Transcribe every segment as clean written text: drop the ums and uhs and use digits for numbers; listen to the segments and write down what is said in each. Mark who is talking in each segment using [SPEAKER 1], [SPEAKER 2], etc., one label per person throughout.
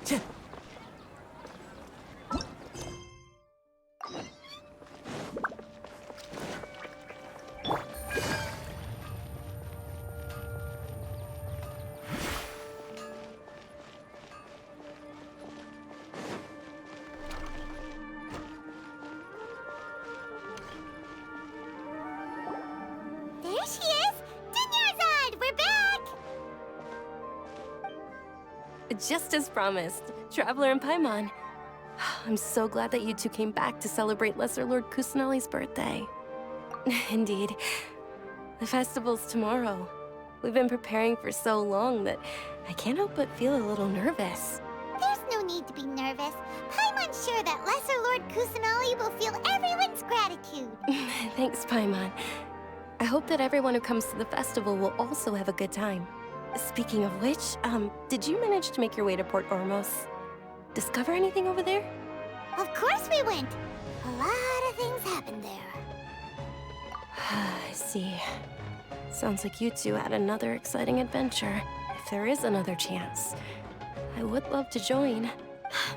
[SPEAKER 1] There she is! Dinyarzad, we're back!
[SPEAKER 2] Just as promised, Traveler and Paimon. I'm so glad that you two came back to celebrate Lesser Lord Kusanali's birthday. Indeed. The festival's tomorrow. We've been preparing for so long that I can't help but feel a little nervous.
[SPEAKER 1] There's no need to be nervous. Paimon's sure that Lesser Lord Kusanali will feel everyone's gratitude.
[SPEAKER 2] Thanks, Paimon. I hope that everyone who comes to the festival will also have a good time. Speaking of which, did you manage to make your way to Port Ormos? Discover anything over there?
[SPEAKER 1] Of course we went. A lot of things happened there.
[SPEAKER 2] I see. Sounds like you two had another exciting adventure. If there is another chance, I would love to join.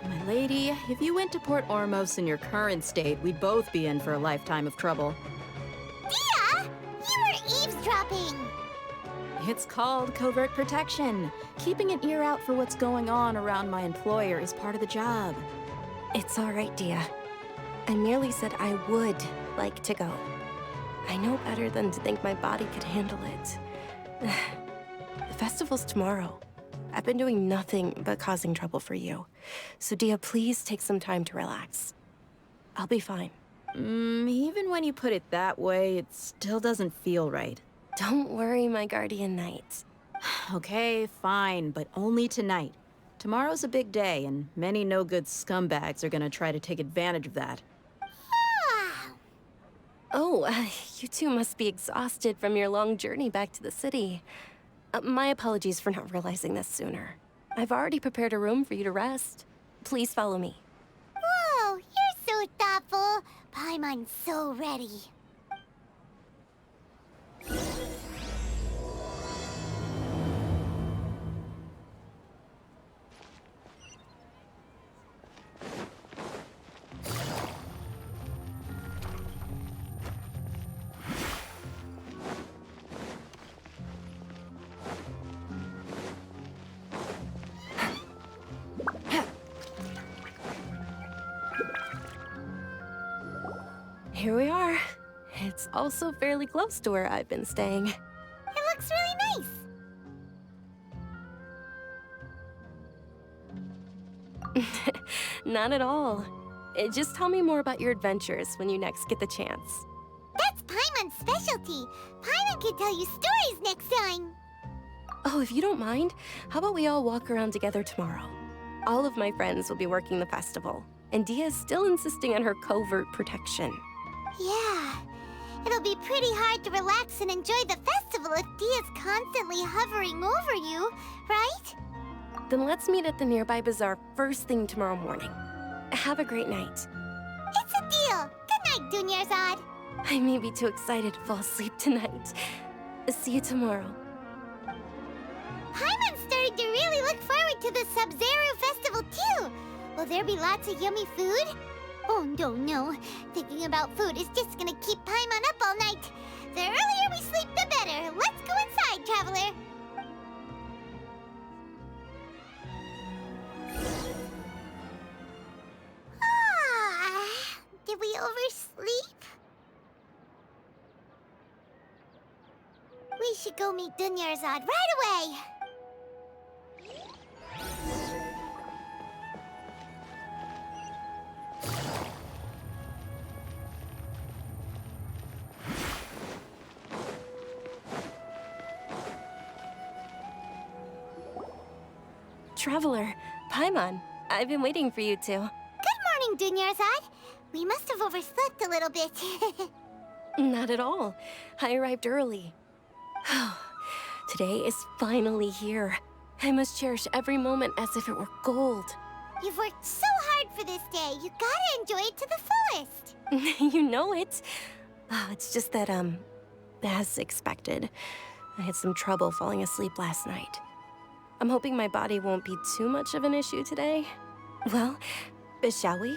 [SPEAKER 3] My lady, if you went to Port Ormos in your current state, we'd both be in for a lifetime of trouble.
[SPEAKER 1] Dia! You were eavesdropping!
[SPEAKER 3] It's called covert protection. Keeping an ear out for what's going on around my employer is part of the job.
[SPEAKER 2] It's all right, Dia. I merely said I would like to go. I know better than to think my body could handle it. The festival's tomorrow. I've been doing nothing but causing trouble for you. So Dia, please take some time to relax. I'll be fine.
[SPEAKER 3] Even when you put it that way, it still doesn't feel right.
[SPEAKER 2] Don't worry, my guardian knight.
[SPEAKER 3] Okay, fine, but only tonight. Tomorrow's a big day, and many no-good scumbags are gonna try to take advantage of that.
[SPEAKER 2] Oh, you two must be exhausted from your long journey back to the city. My apologies for not realizing this sooner. I've already prepared a room for you to rest. Please follow me.
[SPEAKER 1] Whoa, you're so thoughtful. Paimon's so ready.
[SPEAKER 2] Here we are. It's also fairly close to where I've been staying.
[SPEAKER 1] It looks really nice.
[SPEAKER 2] Not at all. Just tell me more about your adventures when you next get the chance.
[SPEAKER 1] That's Paimon's specialty. Paimon can tell you stories next time.
[SPEAKER 2] Oh, if you don't mind, how about we all walk around together tomorrow? All of my friends will be working the festival, and Dia is still insisting on her covert protection.
[SPEAKER 1] Yeah. It'll be pretty hard to relax and enjoy the festival if Dia's constantly hovering over you, right?
[SPEAKER 2] Then let's meet at the nearby bazaar first thing tomorrow morning. Have a great night.
[SPEAKER 1] It's a deal. Good night, Dunyarzad.
[SPEAKER 2] I may be too excited to fall asleep tonight. See you tomorrow.
[SPEAKER 1] Paimon's starting to really look forward to the Sabzeruz festival too. Will there be lots of yummy food? Oh, no. Thinking about food is just gonna keep Paimon up all night. The earlier we sleep, the better. Let's go inside, Traveler. Did we oversleep? We should go meet Dunyarzad right away.
[SPEAKER 2] Traveler, Paimon, I've been waiting for you two.
[SPEAKER 1] Good morning, Dunyarzad. We must have overslept a little bit.
[SPEAKER 2] Not at all. I arrived early. Today is finally here. I must cherish every moment as if it were gold.
[SPEAKER 1] You've worked so hard for this day. You gotta enjoy it to the fullest.
[SPEAKER 2] You know it. It's just that, as expected, I had some trouble falling asleep last night. I'm hoping my body won't be too much of an issue today. Well, shall we?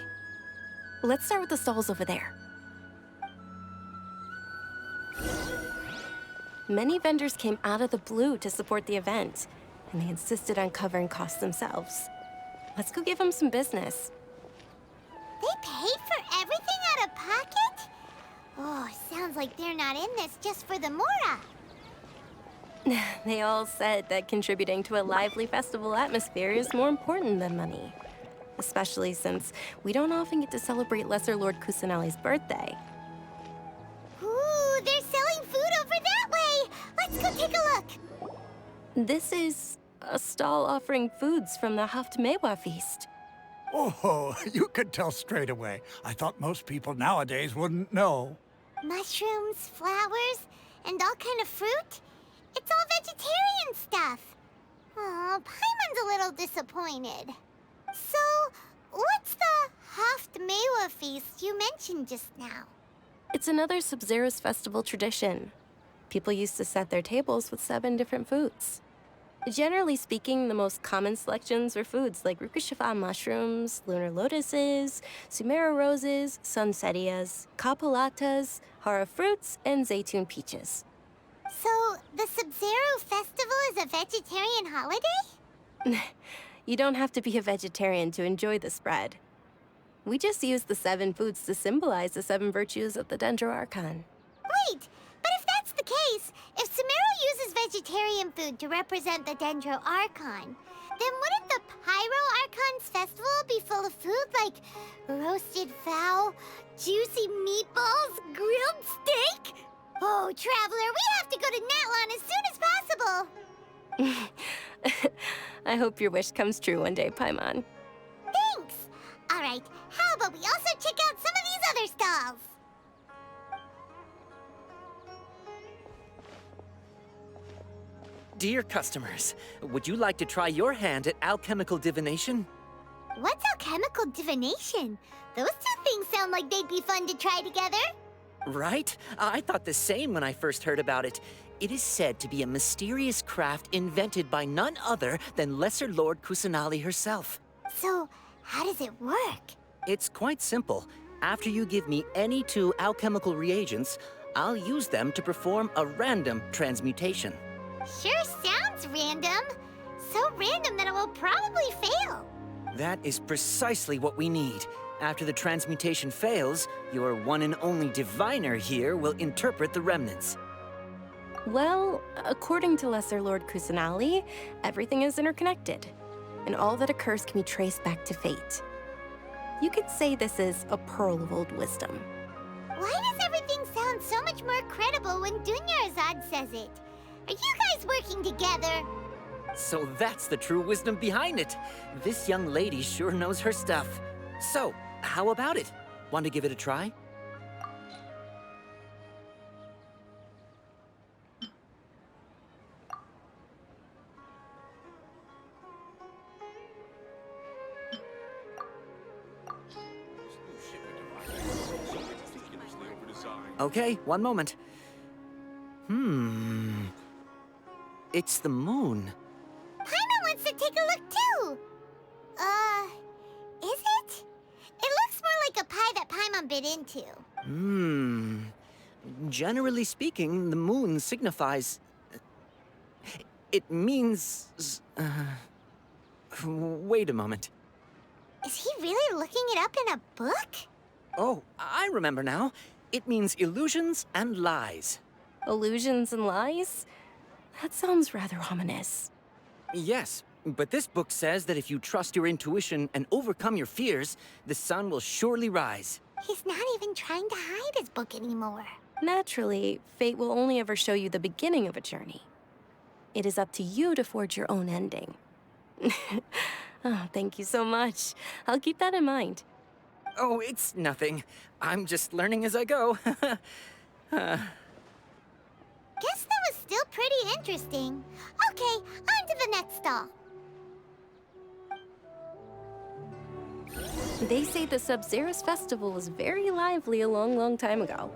[SPEAKER 2] Let's start with the stalls over there. Many vendors came out of the blue to support the event, and they insisted on covering costs themselves. Let's go give them some business.
[SPEAKER 1] They paid for everything out of pocket? Oh, sounds like they're not in this just for the Mora.
[SPEAKER 2] They all said that contributing to a lively festival atmosphere is more important than money. Especially since we don't often get to celebrate Lesser Lord Kusanali's birthday.
[SPEAKER 1] Ooh, they're selling food over that way! Let's go take a look!
[SPEAKER 2] This is a stall offering foods from the Haftmewa feast.
[SPEAKER 4] Oh, you could tell straight away. I thought most people nowadays wouldn't know.
[SPEAKER 1] Mushrooms, flowers, and all kind of fruit? It's all vegetarian stuff. Oh, Paimon's a little disappointed. So, what's the Haftmewa feast you mentioned just now?
[SPEAKER 2] It's another Sabzeruz festival tradition. People used to set their tables with 7 different foods. Generally speaking, the most common selections were foods like Rukushifa mushrooms, lunar lotuses, Sumeru roses, sunsetias, kapalatas, hara fruits, and zaytun peaches.
[SPEAKER 1] So, the Sabzeruz festival is a vegetarian holiday?
[SPEAKER 2] You don't have to be a vegetarian to enjoy the spread. We just use the 7 foods to symbolize the 7 virtues of the Dendro Archon.
[SPEAKER 1] Wait, but if that's the case, if Sumeru uses vegetarian food to represent the Dendro Archon, then wouldn't the Pyro Archon's festival be full of food like roasted fowl, juicy meatballs, grilled steak? Oh, Traveler, we have to go to Natlan as soon as possible!
[SPEAKER 2] I hope your wish comes true one day, Paimon.
[SPEAKER 1] Thanks! Alright, how about we also check out some of these other stalls?
[SPEAKER 5] Dear customers, would you like to try your hand at alchemical divination?
[SPEAKER 1] What's alchemical divination? Those two things sound like they'd be fun to try together.
[SPEAKER 5] Right? I thought the same when I first heard about it. It is said to be a mysterious craft invented by none other than Lesser Lord Kusanali herself.
[SPEAKER 1] So, how does it work?
[SPEAKER 5] It's quite simple. After you give me any 2 alchemical reagents, I'll use them to perform a random transmutation.
[SPEAKER 1] Sure sounds random. So random that it will probably fail.
[SPEAKER 5] That is precisely what we need. After the transmutation fails, your one and only diviner here will interpret the remnants.
[SPEAKER 2] Well, according to Lesser Lord Kusanali, everything is interconnected, and all that occurs can be traced back to fate. You could say this is a pearl of old wisdom.
[SPEAKER 1] Why does everything sound so much more credible when Dunyarzad says it? Are you guys working together?
[SPEAKER 5] So that's the true wisdom behind it. This young lady sure knows her stuff. So, how about it? Want to give it a try? Okay, one moment. It's the moon.
[SPEAKER 1] Paimon wants to take a look too. Is it? It looks more like a pie that Paimon bit into.
[SPEAKER 5] Generally speaking, the moon signifies... It means... Wait a moment.
[SPEAKER 1] Is he really looking it up in a book?
[SPEAKER 5] Oh, I remember now. It means illusions and lies.
[SPEAKER 2] Illusions and lies? That sounds rather ominous.
[SPEAKER 5] Yes, but this book says that if you trust your intuition and overcome your fears, the sun will surely rise.
[SPEAKER 1] He's not even trying to hide his book anymore.
[SPEAKER 2] Naturally, fate will only ever show you the beginning of a journey. It is up to you to forge your own ending. Oh, thank you so much. I'll keep that in mind.
[SPEAKER 5] Oh, it's nothing. I'm just learning as I go.
[SPEAKER 1] Guess that was still pretty interesting. Okay, on to the next stall.
[SPEAKER 2] They say the Sabzeruz festival was very lively a long time ago.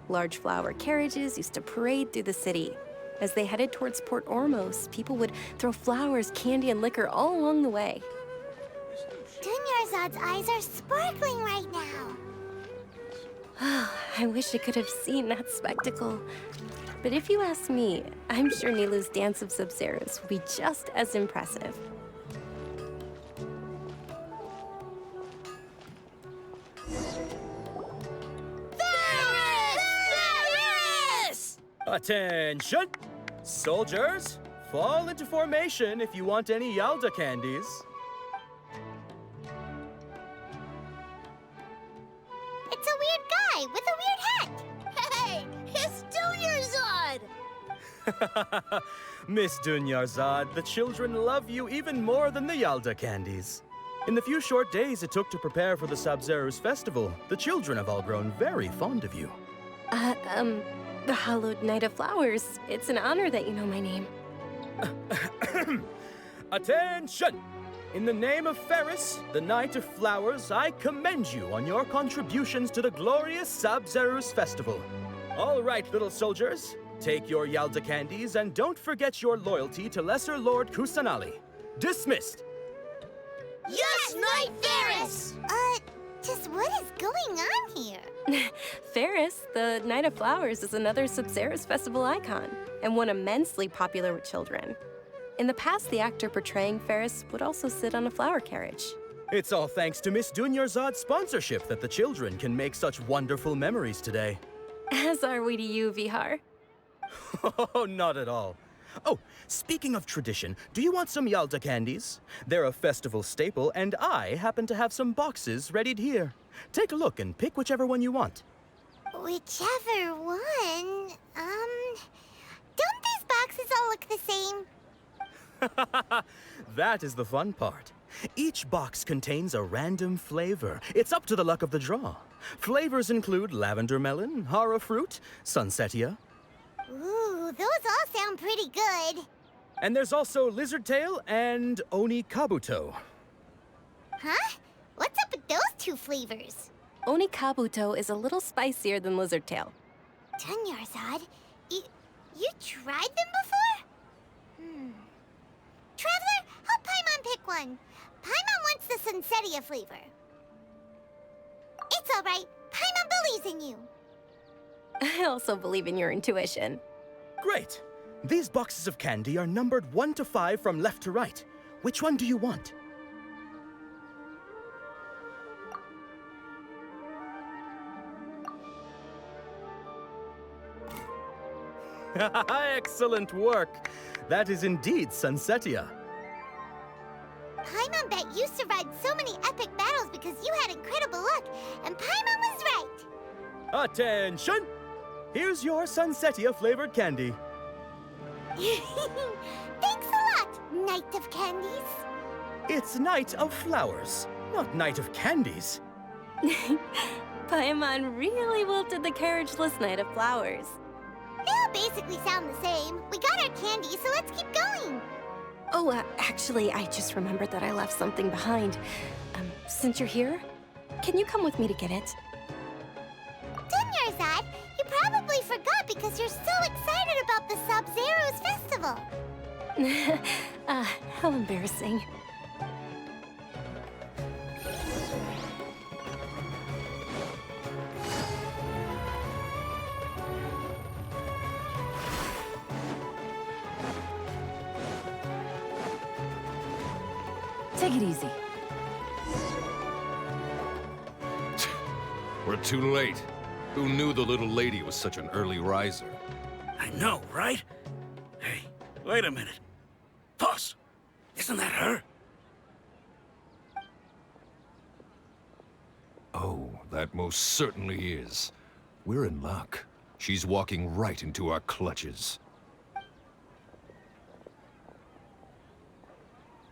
[SPEAKER 2] Large flower carriages used to parade through the city, As they headed towards Port Ormos, people would throw flowers, candy, and liquor all along the way.
[SPEAKER 1] Dunyarzad's eyes are sparkling right now.
[SPEAKER 2] I wish I could have seen that spectacle. But if you ask me, I'm sure Nilou's dance of Sabzeruz will be just as impressive.
[SPEAKER 6] Attention! Soldiers, fall into formation if you want any Yalda candies.
[SPEAKER 1] It's a weird guy with a weird hat. Hey, it's Dunyarzad!
[SPEAKER 6] Miss Dunyarzad, the children love you even more than the Yalda candies. In the few short days it took to prepare for the Sabzeruz festival, the children have all grown very fond of you.
[SPEAKER 2] The hallowed Knight of Flowers. It's an honor that you know my name.
[SPEAKER 6] Attention! In the name of Ferris, the Knight of Flowers, I commend you on your contributions to the glorious Sabzeruz festival. All right, little soldiers, take your Yalda candies and don't forget your loyalty to Lesser Lord Kusanali. Dismissed!
[SPEAKER 1] Yes, Knight Ferris! Just what is going on here?
[SPEAKER 2] Ferris, the Knight of Flowers, is another Sabzeruz festival icon, and one immensely popular with children. In the past, the actor portraying Ferris would also sit on a flower carriage.
[SPEAKER 6] It's all thanks to Miss Dunyarzad's sponsorship that the children can make such wonderful memories today.
[SPEAKER 2] As are we to you, Vihar.
[SPEAKER 6] Oh, not at all. Oh, speaking of tradition, do you want some Yalda candies? They're a festival staple, and I happen to have some boxes readied here. Take a look and pick whichever one you want.
[SPEAKER 1] Whichever one? Don't these boxes all look the same?
[SPEAKER 6] That is the fun part. Each box contains a random flavor. It's up to the luck of the draw. Flavors include lavender melon, hara fruit, sunsetia.
[SPEAKER 1] Ooh, those all sound pretty good.
[SPEAKER 6] And there's also lizard tail and oni kabuto.
[SPEAKER 1] Huh? What's up with those two flavors?
[SPEAKER 2] Oni Kabuto is a little spicier than Lizard Tail.
[SPEAKER 1] Dunyarzad, you tried them before? Traveler, help Paimon pick one. Paimon wants the Sunsetia flavor. It's all right. Paimon believes in you.
[SPEAKER 2] I also believe in your intuition.
[SPEAKER 6] Great! These boxes of candy are numbered 1 to 5 from left to right. Which one do you want? Excellent work! That is indeed Sunsetia.
[SPEAKER 1] Paimon bet you survived so many epic battles because you had incredible luck, and Paimon was right.
[SPEAKER 6] Attention! Here's your Sunsetia flavored candy.
[SPEAKER 1] Thanks a lot, Knight of Candies.
[SPEAKER 6] It's Knight of Flowers, not Knight of Candies.
[SPEAKER 2] Paimon really wilted the carriageless Knight of Flowers.
[SPEAKER 1] They all basically sound the same. We got our candy, so let's keep going.
[SPEAKER 2] Oh, actually, I just remembered that I left something behind. Since you're here, can you come with me to get it?
[SPEAKER 1] Dunyarzad, you probably forgot because you're so excited about the Sabzeruz festival.
[SPEAKER 2] How embarrassing.
[SPEAKER 7] Take it easy.
[SPEAKER 8] We're too late. Who knew the little lady was such an early riser?
[SPEAKER 9] I know, right? Hey, wait a minute. Boss, isn't that her?
[SPEAKER 8] Oh, that most certainly is. We're in luck. She's walking right into our clutches.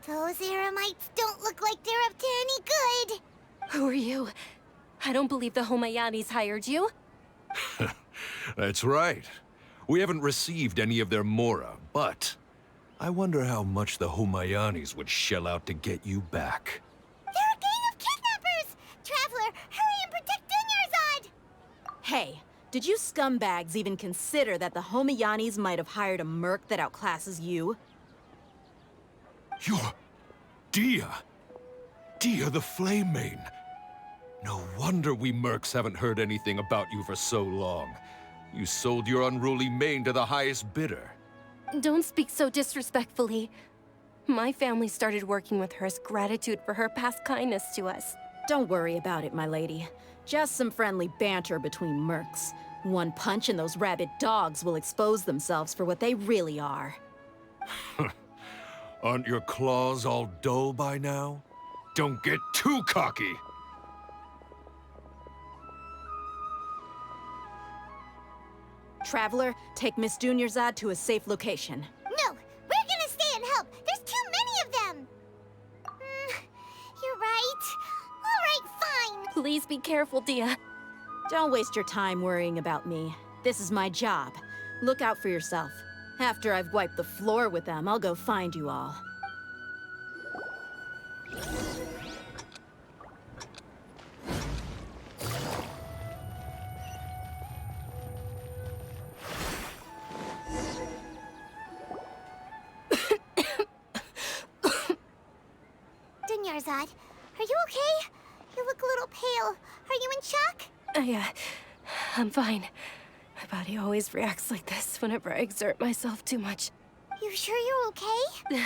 [SPEAKER 1] Those Eremites don't look like they're up to any good.
[SPEAKER 2] Who are you? I don't believe the Homayanis hired you.
[SPEAKER 8] That's right. We haven't received any of their mora, but I wonder how much the Homayanis would shell out to get you back.
[SPEAKER 1] They're a gang of kidnappers! Traveler, hurry and protect Dunyarzad!
[SPEAKER 3] Hey, Did you scumbags even consider that the Homayanis might have hired a merc that outclasses you?
[SPEAKER 8] You're... Dia! Dia the Flame Main! No wonder we mercs haven't heard anything about you for so long. You sold your unruly mane to the highest bidder.
[SPEAKER 2] Don't speak so disrespectfully. My family started working with her as gratitude for her past kindness to us.
[SPEAKER 3] Don't worry about it, my lady. Just some friendly banter between mercs. One punch and those rabid dogs will expose themselves for what they really are.
[SPEAKER 8] Aren't your claws all dull by now? Don't get too cocky!
[SPEAKER 3] Traveler, take Miss Dunyarzad to a safe location.
[SPEAKER 1] No, we're gonna stay and help. There's too many of them. You're right. All right, fine.
[SPEAKER 2] Please be careful, Dia.
[SPEAKER 3] Don't waste your time worrying about me. This is my job. Look out for yourself. After I've wiped the floor with them, I'll go find you all.
[SPEAKER 1] Dunyarzad, are you okay? You look a little pale. Are you in shock?
[SPEAKER 2] I'm fine. My body always reacts like this whenever I exert myself too much.
[SPEAKER 1] You sure you're okay?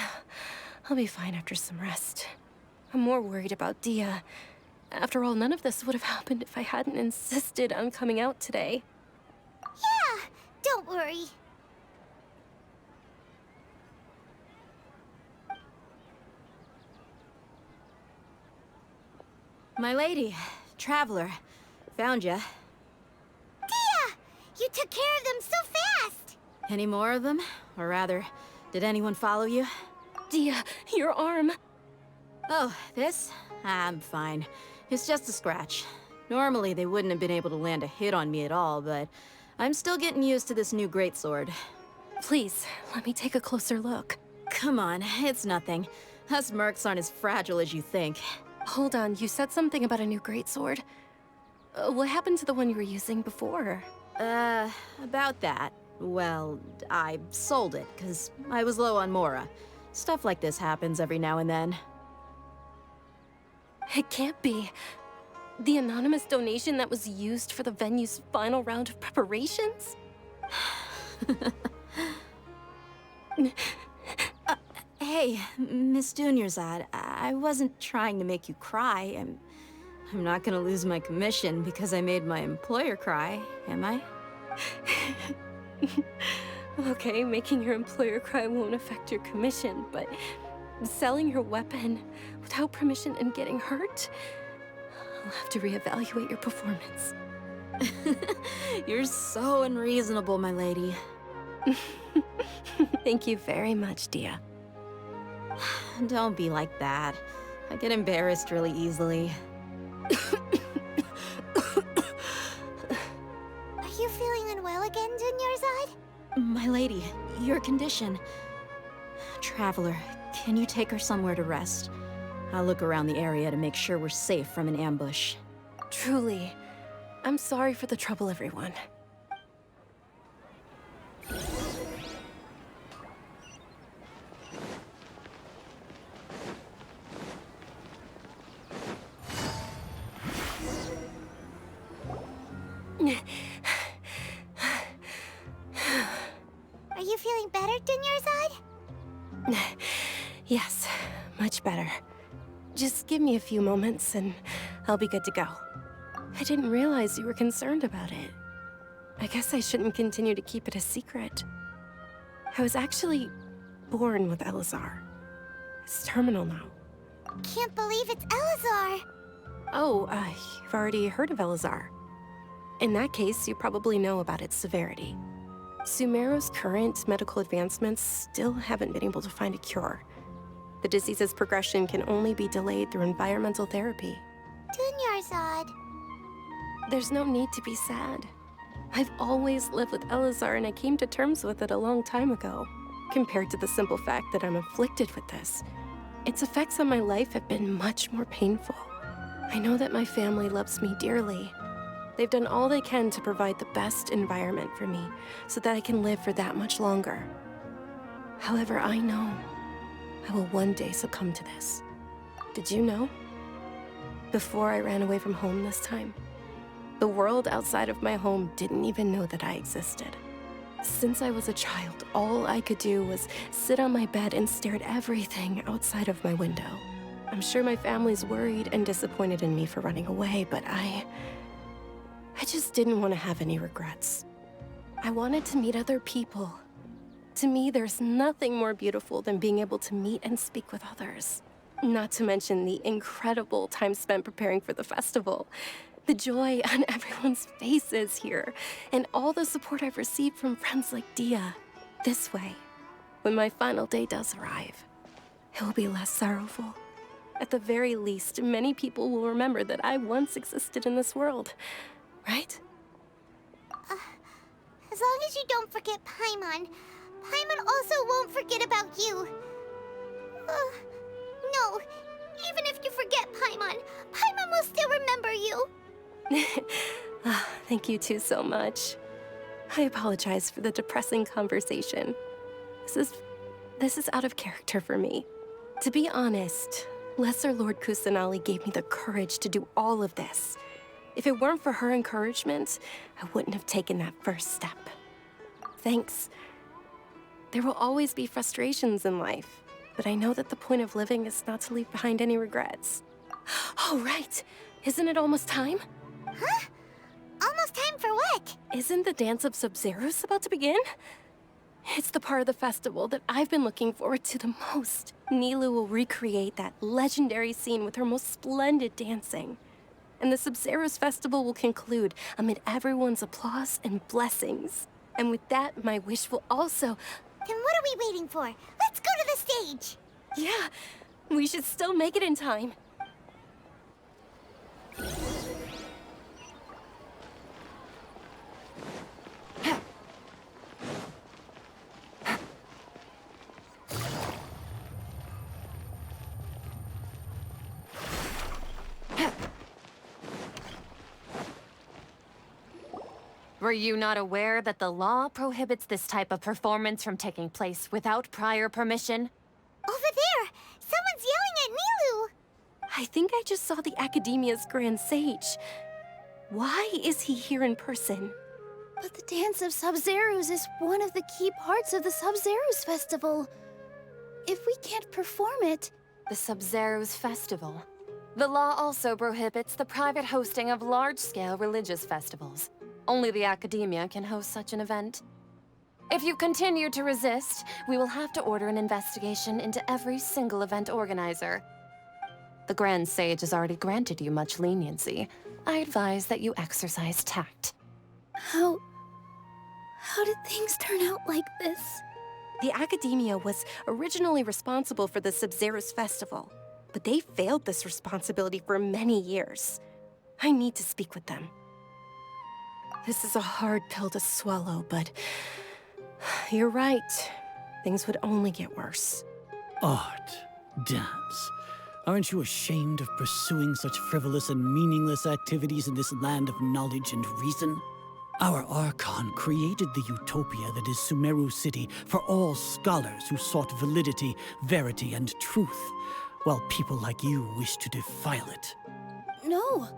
[SPEAKER 2] I'll be fine after some rest. I'm more worried about Dia. After all, none of this would have happened if I hadn't insisted on coming out today.
[SPEAKER 1] Yeah, don't worry.
[SPEAKER 3] My lady, Traveler, found ya.
[SPEAKER 1] Dia! You took care of them so fast!
[SPEAKER 3] Any more of them? Or rather, did anyone follow you?
[SPEAKER 2] Dia, your arm.
[SPEAKER 3] Oh, this? I'm fine. It's just a scratch. Normally, they wouldn't have been able to land a hit on me at all, but I'm still getting used to this new greatsword.
[SPEAKER 2] Please, let me take a closer look.
[SPEAKER 3] Come on, it's nothing. Us mercs aren't as fragile as you think.
[SPEAKER 2] Hold on, you said something about a new greatsword. What happened to the one you were using before?
[SPEAKER 3] About that. Well, I sold it, because I was low on Mora. Stuff like this happens every now and then.
[SPEAKER 2] It can't be. The anonymous donation that was used for the venue's final round of preparations?
[SPEAKER 3] Hey, Miss Dunyarzad, I wasn't trying to make you cry. I'm not gonna lose my commission because I made my employer cry, am I?
[SPEAKER 2] Okay, making your employer cry won't affect your commission, but selling your weapon without permission and getting hurt? I'll have to reevaluate your performance.
[SPEAKER 3] You're so unreasonable, my lady.
[SPEAKER 2] Thank you very much, Dia.
[SPEAKER 3] Don't be like that. I get embarrassed really easily.
[SPEAKER 1] Are you feeling unwell again, Dunyarzad?
[SPEAKER 3] My lady, your condition. Traveler, can you take her somewhere to rest? I'll look around the area to make sure we're safe from an ambush.
[SPEAKER 2] Truly, I'm sorry for the trouble, everyone.
[SPEAKER 1] Are you feeling better, Dunyarzad?
[SPEAKER 2] Yes, much better. Just give me a few moments and I'll be good to go. I didn't realize you were concerned about it. I guess I shouldn't continue to keep it a secret. I was actually born with Elazar. It's terminal now.
[SPEAKER 1] Can't believe it's Elazar.
[SPEAKER 2] Oh, you've already heard of Elazar. In that case, you probably know about its severity. Sumeru's current medical advancements still haven't been able to find a cure. The disease's progression can only be delayed through environmental therapy.
[SPEAKER 1] Dunyarzad.
[SPEAKER 2] There's no need to be sad. I've always lived with Elazar and I came to terms with it a long time ago. Compared to the simple fact that I'm afflicted with this, its effects on my life have been much more painful. I know that my family loves me dearly. They've done all they can to provide the best environment for me, so that I can live for that much longer. However, I know I will one day succumb to this. Did you know? Before I ran away from home this time, the world outside of my home didn't even know that I existed. Since I was a child, all I could do was sit on my bed and stare at everything outside of my window. I'm sure my family's worried and disappointed in me for running away, but I just didn't want to have any regrets. I wanted to meet other people. To me, there's nothing more beautiful than being able to meet and speak with others. Not to mention the incredible time spent preparing for the festival. The joy on everyone's faces here, and all the support I've received from friends like Dia. This way, when my final day does arrive, it will be less sorrowful. At the very least, many people will remember that I once existed in this world, right?
[SPEAKER 1] As long as you don't forget Paimon, Paimon also won't forget about you. No, even if you forget Paimon, Paimon will still remember you.
[SPEAKER 2] Thank you two so much. I apologize for the depressing conversation. This is out of character for me. To be honest, Lesser Lord Kusanali gave me the courage to do all of this. If it weren't for her encouragement, I wouldn't have taken that first step. Thanks. There will always be frustrations in life, but I know that the point of living is not to leave behind any regrets. Oh, right. Isn't it almost time?
[SPEAKER 1] Huh? Almost time for what?
[SPEAKER 2] Isn't the dance of Sabzeruz about to begin? It's the part of the festival that I've been looking forward to the most. Nilou will recreate that legendary scene with her most splendid dancing. And the Sabzeruz festival will conclude amid everyone's applause and blessings. And with that, my wish will also...
[SPEAKER 1] Then what are we waiting for? Let's go to the stage!
[SPEAKER 2] Yeah, we should still make it in time.
[SPEAKER 7] Were you not aware that the law prohibits this type of performance from taking place without prior permission?
[SPEAKER 1] Over there! Someone's yelling at Nilou!
[SPEAKER 2] I think I just saw the Academia's Grand Sage. Why is he here in person?
[SPEAKER 10] But the Dance of Sabzeruz is one of the key parts of the Sabzeruz festival. If we can't perform it...
[SPEAKER 7] The Sabzeruz Festival. The law also prohibits the private hosting of large-scale religious festivals. Only the Academia can host such an event. If you continue to resist, we will have to order an investigation into every single event organizer. The Grand Sage has already granted you much leniency. I advise that you exercise tact.
[SPEAKER 10] How did things turn out like this?
[SPEAKER 2] The Academia was originally responsible for the Sabzeruz festival, but they failed this responsibility for many years. I need to speak with them. This is a hard pill to swallow, but you're right. Things would only get worse.
[SPEAKER 11] Art, dance. Aren't you ashamed of pursuing such frivolous and meaningless activities in this land of knowledge and reason? Our Archon created the utopia that is Sumeru City for all scholars who sought validity, verity, and truth, while people like you wish to defile it.
[SPEAKER 10] No.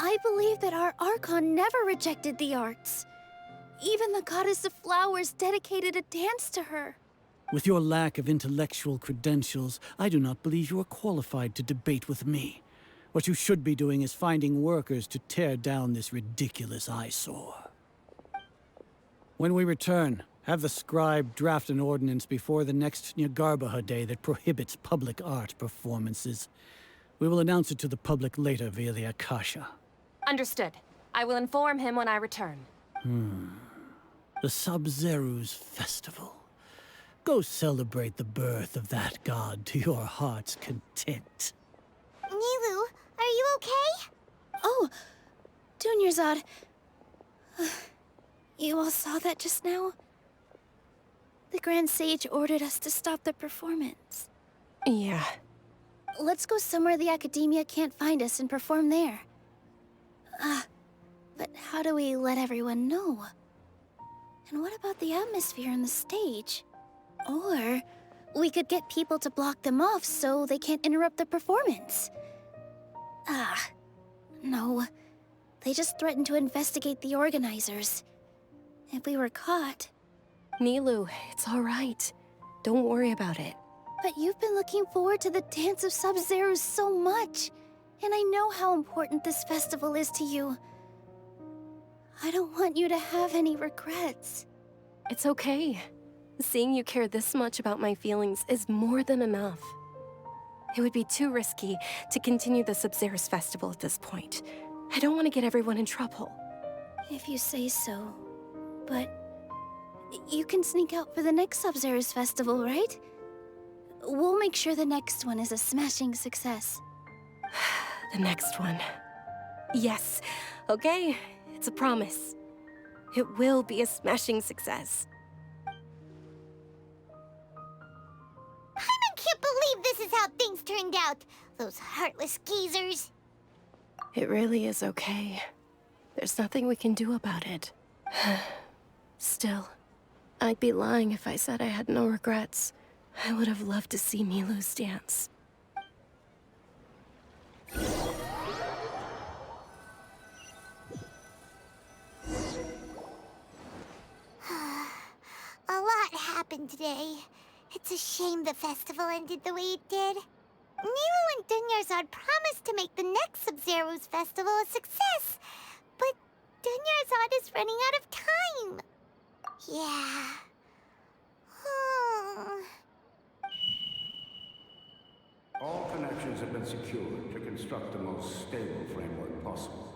[SPEAKER 10] I believe that our Archon never rejected the arts. Even the goddess of flowers dedicated a dance to her.
[SPEAKER 11] With your lack of intellectual credentials, I do not believe you are qualified to debate with me. What you should be doing is finding workers to tear down this ridiculous eyesore. When we return, have the scribe draft an ordinance before the next Nyagarbha Day that prohibits public art performances. We will announce it to the public later via the Akasha.
[SPEAKER 7] Understood. I will inform him when I return.
[SPEAKER 11] The Sabzeruz Festival. Go celebrate the birth of that god to your heart's content.
[SPEAKER 1] Nilou, are you okay?
[SPEAKER 10] Oh, Dunyarzad. You all saw that just now? The Grand Sage ordered us to stop the performance.
[SPEAKER 2] Yeah.
[SPEAKER 10] Let's go somewhere the Academia can't find us and perform there. But how do we let everyone know? And what about the atmosphere and the stage? Or we could get people to block them off so they can't interrupt the performance. No. They just threatened to investigate the organizers. If we were caught...
[SPEAKER 2] Nilou, it's all right. Don't worry about it.
[SPEAKER 10] But you've been looking forward to the Dance of Sabzeruz so much. And I know how important this festival is to you. I don't want you to have any regrets.
[SPEAKER 2] It's okay. Seeing you care this much about my feelings is more than enough. It would be too risky to continue the Sabzeruz festival at this point. I don't want to get everyone in trouble.
[SPEAKER 10] If you say so. But you can sneak out for the next Sabzeruz festival, right? We'll make sure the next one is a smashing success.
[SPEAKER 2] The next one. Yes. Okay, it's a promise. It will be a smashing success.
[SPEAKER 1] I can't believe this is how things turned out. Those heartless geezers.
[SPEAKER 2] It really is okay. There's nothing we can do about it. Still, I'd be lying if I said I had no regrets. I would have loved to see Nilou's dance.
[SPEAKER 1] A lot happened today. It's a shame the festival ended the way it did. Nilou and Dunyarzad promised to make the next Sabzeruz festival a success, but Dunyarzad is running out of time. Yeah.
[SPEAKER 12] All connections have been secured to construct the most stable framework possible.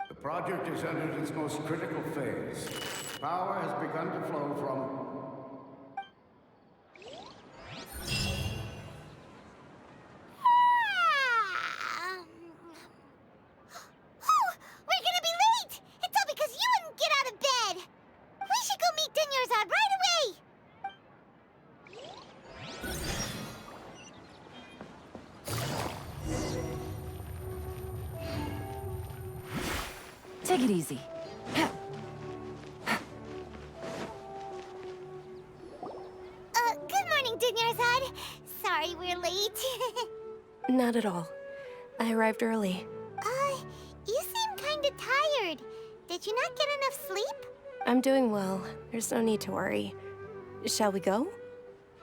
[SPEAKER 12] The project is entered its most critical phase. Power has begun to flow from...
[SPEAKER 1] We're gonna be late! It's all because you wouldn't get out of bed! We should go meet Dunyarzad right away!
[SPEAKER 3] Take it easy.
[SPEAKER 1] Good morning, Dunyarzad. Sorry we're late.
[SPEAKER 2] Not at all. I arrived early.
[SPEAKER 1] You seem kinda tired. Did you not get enough sleep?
[SPEAKER 2] I'm doing well. There's no need to worry. Shall we go?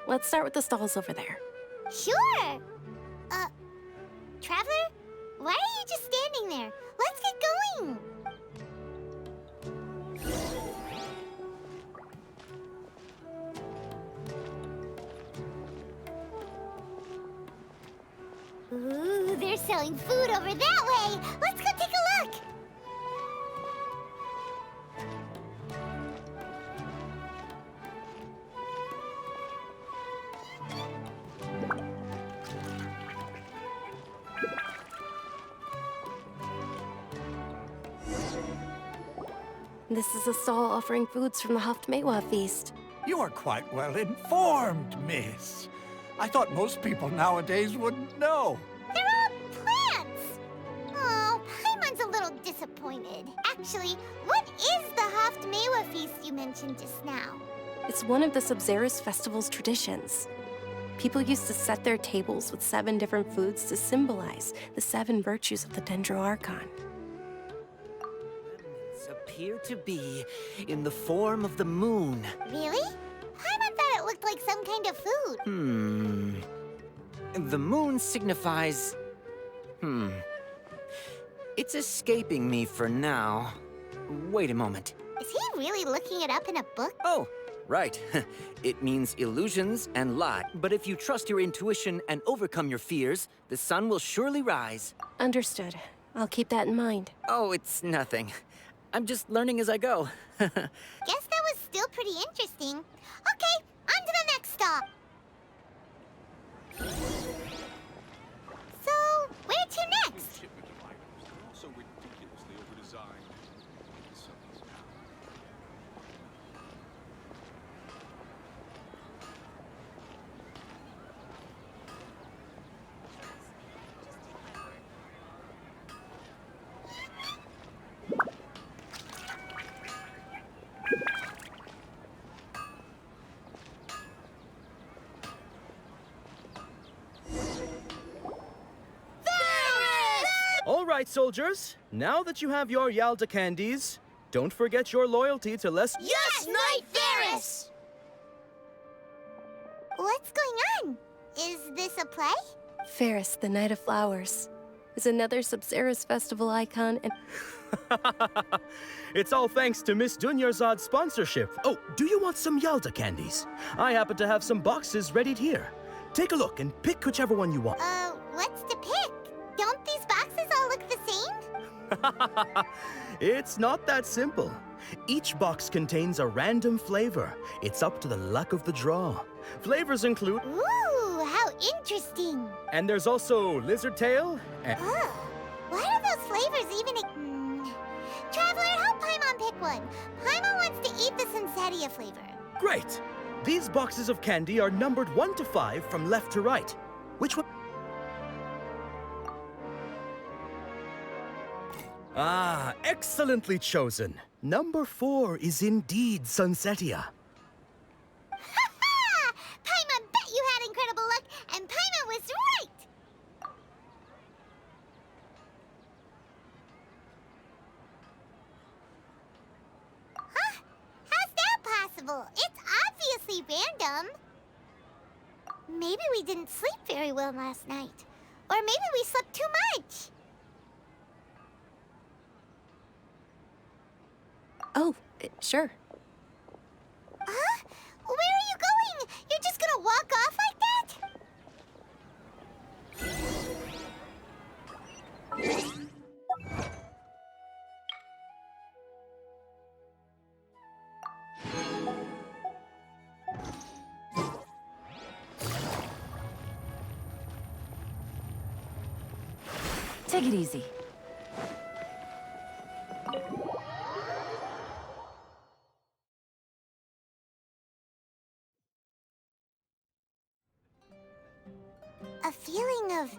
[SPEAKER 2] Let's start with the stalls over there.
[SPEAKER 1] Sure! Traveler? Why are you just standing there? Let's get going! Ooh, they're selling food over that way! Let's go take a look!
[SPEAKER 2] This is a stall offering foods from the Haftmewa feast.
[SPEAKER 4] You are quite well informed, miss. I thought most people nowadays wouldn't know.
[SPEAKER 1] They're all plants! Oh, Paimon's a little disappointed. Actually, what is the Haftmewa feast you mentioned just now?
[SPEAKER 2] It's one of the Sabzeruz festival's traditions. People used to set their tables with 7 different foods to symbolize the 7 virtues of the Dendro Archon.
[SPEAKER 5] Appear to be in the form of the moon.
[SPEAKER 1] Really? Paimon thought it looked like some kind of food.
[SPEAKER 5] The moon signifies... It's escaping me for now. Wait a moment.
[SPEAKER 1] Is he really looking it up in a book?
[SPEAKER 5] Oh, right. It means illusions and lie. But if you trust your intuition and overcome your fears, the sun will surely rise.
[SPEAKER 2] Understood. I'll keep that in mind.
[SPEAKER 5] Oh, it's nothing. I'm just learning as I go.
[SPEAKER 1] Guess that was still pretty interesting. Okay, on to the next stop. So, where to next?
[SPEAKER 6] right, soldiers. Now that you have your Yalda candies, don't forget your loyalty to
[SPEAKER 1] Yes, Knight Ferris! What's going on? Is this a play?
[SPEAKER 2] Ferris, the Knight of Flowers, is another Sabzeruz festival icon and...
[SPEAKER 6] It's all thanks to Miss Dunyarzad's sponsorship. Oh, do you want some Yalda candies? I happen to have some boxes readied here. Take a look and pick whichever one you want.
[SPEAKER 1] What's to pick? Don't these boxes all look the same?
[SPEAKER 6] It's not that simple. Each box contains a random flavor. It's up to the luck of the draw. Flavors include...
[SPEAKER 1] Ooh, how interesting.
[SPEAKER 6] And there's also lizard tail and...
[SPEAKER 1] Why do those flavors even... Traveler, help Paimon pick one. Paimon wants to eat the Sunsetia flavor.
[SPEAKER 6] Great! These boxes of candy are numbered 1 to 5 from left to right. Which one? Ah, excellently chosen. Number 4 is indeed Sunsetia.
[SPEAKER 1] Ha-ha! Paimon bet you had incredible luck, and Paimon was right! Huh? How's that possible? It's obviously random. Maybe we didn't sleep very well last night. Or maybe we slept too much.
[SPEAKER 2] Oh, sure.
[SPEAKER 1] Huh? Where are you going? You're just gonna walk off like that?
[SPEAKER 3] Take it easy.
[SPEAKER 1] A feeling of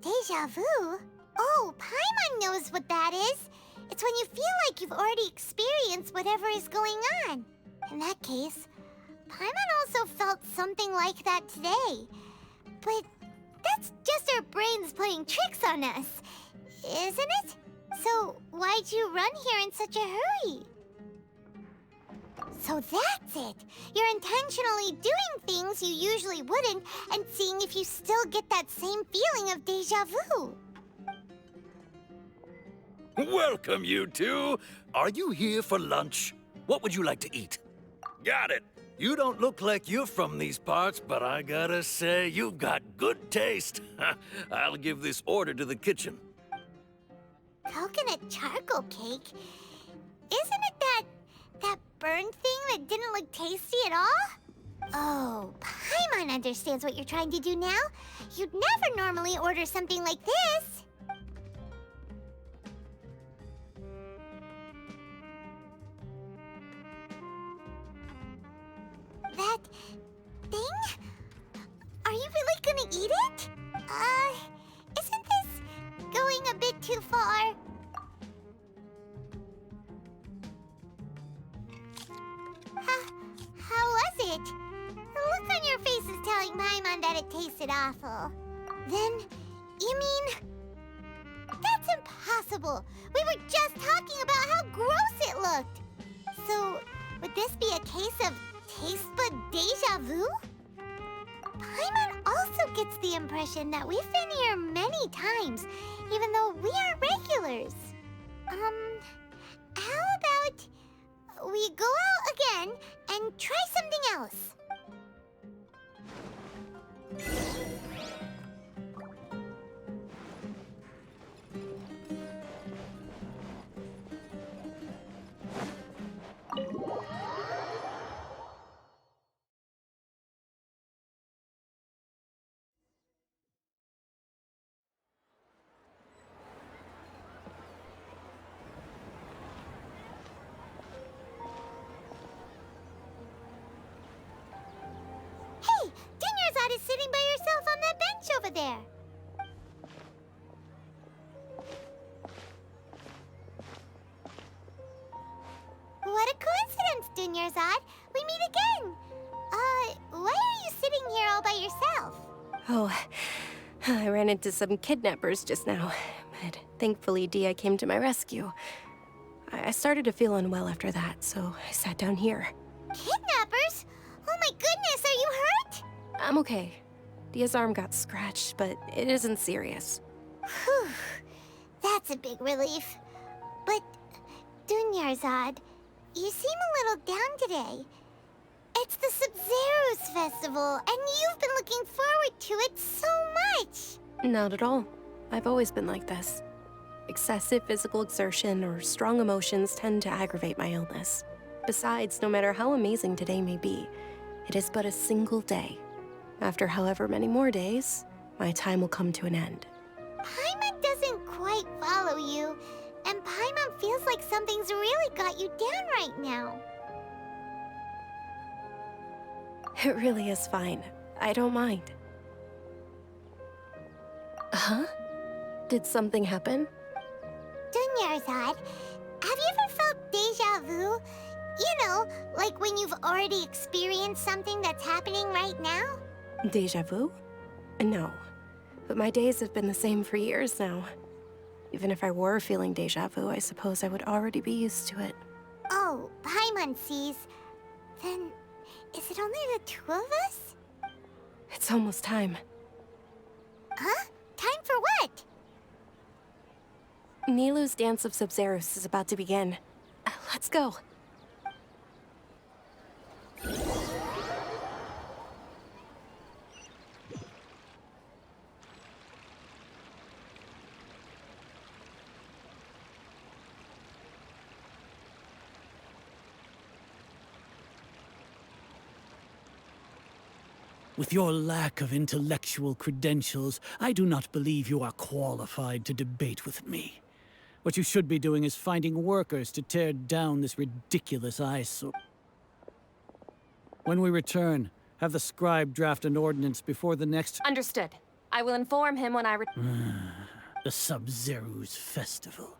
[SPEAKER 1] deja vu? Oh, Paimon knows what that is. It's when you feel like you've already experienced whatever is going on. In that case, Paimon also felt something like that today. But that's just our brains playing tricks on us, isn't it? So why'd you run here in such a hurry? So that's it! You're intentionally doing things you usually wouldn't and seeing if you still get that same feeling of deja vu.
[SPEAKER 9] Welcome, you two. Are you here for lunch? What would you like to eat? Got it. You don't look like you're from these parts, but I gotta say, you've got good taste. I'll give this order to the kitchen.
[SPEAKER 1] Coconut charcoal cake? Isn't it that burned thing that didn't look tasty at all? Oh, Paimon understands what you're trying to do now. You'd never normally order something like this. That thing? Are you really gonna eat it? Isn't this going a bit too far? How was it? The look on your face is telling Paimon that it tasted awful. Then, you mean... That's impossible! We were just talking about how gross it looked! So, would this be a case of taste bud deja vu? Paimon also gets the impression that we've been here many times, even though we are regulars. How about we go out again and try something else? Hey, Dunyarzad is sitting by herself on that bench over there. What a coincidence, Dunyarzad. We meet again. Why are you sitting here all by yourself?
[SPEAKER 2] Oh, I ran into some kidnappers just now, but Thankfully, Dia came to my rescue. I started to feel unwell after that, so I sat down here.
[SPEAKER 1] Kidnappers? Oh my goodness, are you hurt?
[SPEAKER 2] I'm okay. Dia's arm got scratched, but it isn't serious.
[SPEAKER 1] Whew. That's a big relief. But, Dunyarzad, you seem a little down today. It's the Sabzeruz festival, and you've been looking forward to it so much.
[SPEAKER 2] Not at all. I've always been like this. Excessive physical exertion or strong emotions tend to aggravate my illness. Besides, no matter how amazing today may be, it is but a single day. After however many more days, my time will come to an end.
[SPEAKER 1] Paimon doesn't quite follow you, and Paimon feels like something's really got you down right now.
[SPEAKER 2] It really is fine. I don't mind. Huh? Did something happen?
[SPEAKER 1] Dunyarzad, have you ever felt deja vu? You know, like when you've already experienced something that's happening right now?
[SPEAKER 2] Deja vu? No. But my days have been the same for years now. Even if I were feeling deja vu, I suppose I would already be used to it.
[SPEAKER 1] Oh, Paimon sees. Then, is it only the two of us?
[SPEAKER 2] It's almost time.
[SPEAKER 1] Huh? Time for what?
[SPEAKER 2] Nilou's Dance of Sabzeruz is about to begin. Let's go.
[SPEAKER 11] With your lack of intellectual credentials, I do not believe you are qualified to debate with me. What you should be doing is finding workers to tear down this ridiculous eyesore. When we return, have the scribe draft an ordinance before the next...
[SPEAKER 7] Understood. I will inform him when I
[SPEAKER 11] the Sabzeruz festival.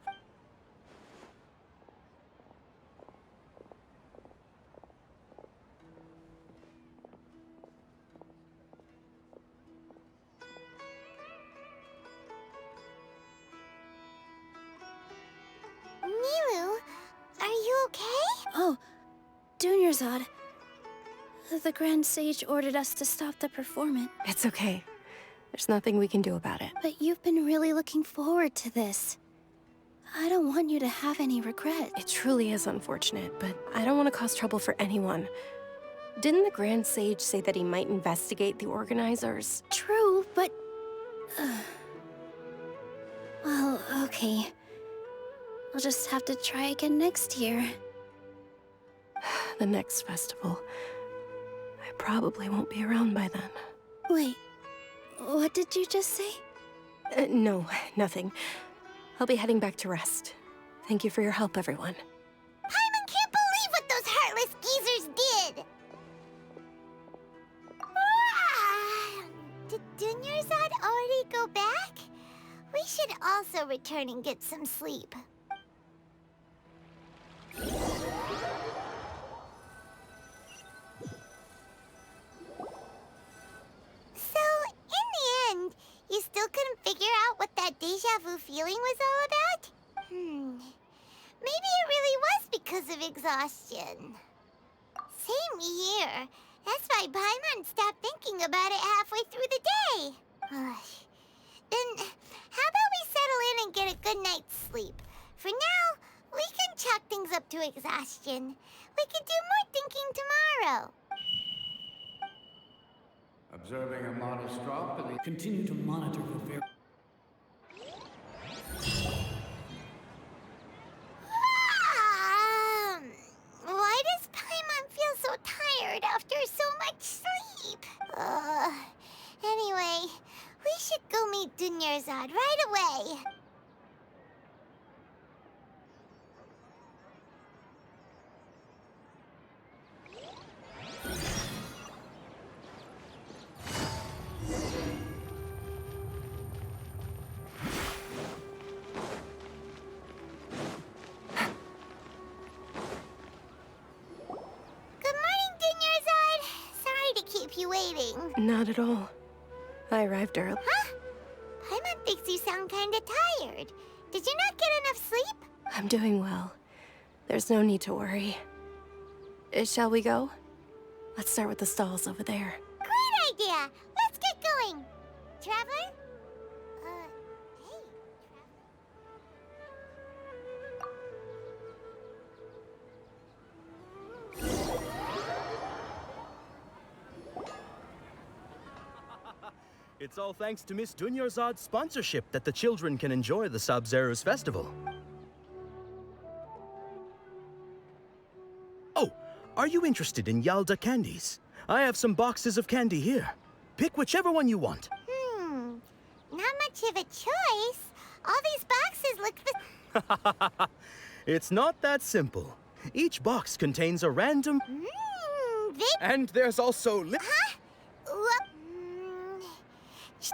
[SPEAKER 1] Nilou, are you okay?
[SPEAKER 10] Oh, Dunyarzad. The Grand Sage ordered us to stop the performance.
[SPEAKER 2] It's okay. There's nothing we can do about it.
[SPEAKER 10] But you've been really looking forward to this. I don't want you to have any regret.
[SPEAKER 2] It truly is unfortunate, but I don't want to cause trouble for anyone. Didn't the Grand Sage say that he might investigate the organizers?
[SPEAKER 10] True, but... well, okay. I'll just have to try again next year.
[SPEAKER 2] The next festival. I probably won't be around by then.
[SPEAKER 10] Wait, what did you just say?
[SPEAKER 2] No, nothing. I'll be heading back to rest. Thank you for your help, everyone.
[SPEAKER 1] Paimon can't believe what those heartless geezers did! Did Dunyarzad already go back? We should also return and get some sleep. So, in the end, you still couldn't figure out what that deja vu feeling was all about? Maybe it really was because of exhaustion. Same here. That's why Paimon stopped thinking about it halfway through the day. Then, how about we settle in and get a good night's sleep? For now, we can chalk things up to exhaustion. We can do more thinking tomorrow.
[SPEAKER 12] Observing a modest drop in the...
[SPEAKER 11] Continue to monitor for
[SPEAKER 1] Why does Paimon feel so tired after so much sleep? Anyway, we should go meet Dunyarzad right away. You waiting?
[SPEAKER 2] Not at all. I arrived early.
[SPEAKER 1] Huh? Paimon thinks you sound kinda tired. Did you not get enough sleep?
[SPEAKER 2] I'm doing well. There's no need to worry. Shall we go? Let's start with the stalls over there.
[SPEAKER 1] Great idea! Let's get going! Traveler? Hey.
[SPEAKER 6] It's all thanks to Miss Dunyarzad's sponsorship that the children can enjoy the Sabzeruz festival. Oh, are you interested in Yalda candies? I have some boxes of candy here. Pick whichever one you want.
[SPEAKER 1] Not much of a choice. All these boxes look the...
[SPEAKER 6] It's not that simple. Each box contains a random... And there's also...
[SPEAKER 1] Huh?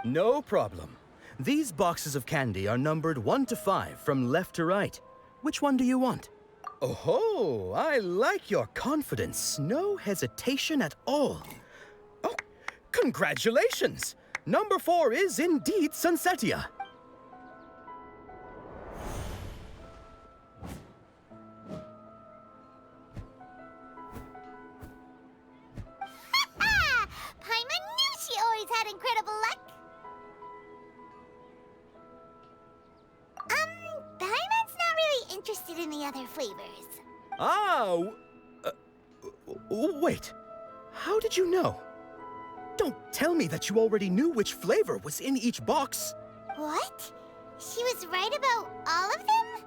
[SPEAKER 6] No problem. These boxes of candy are numbered 1 to 5 from left to right. Which one do you want? Oh, I like your confidence. No hesitation at all. Oh, congratulations! Number 4 is indeed Sunsetia.
[SPEAKER 1] Paimon knew she always had incredible luck. Paimon's not really interested in the other flavors.
[SPEAKER 6] Wait. How did you know? Don't tell me that you already knew which flavor was in each box.
[SPEAKER 1] What? She was right about all of them?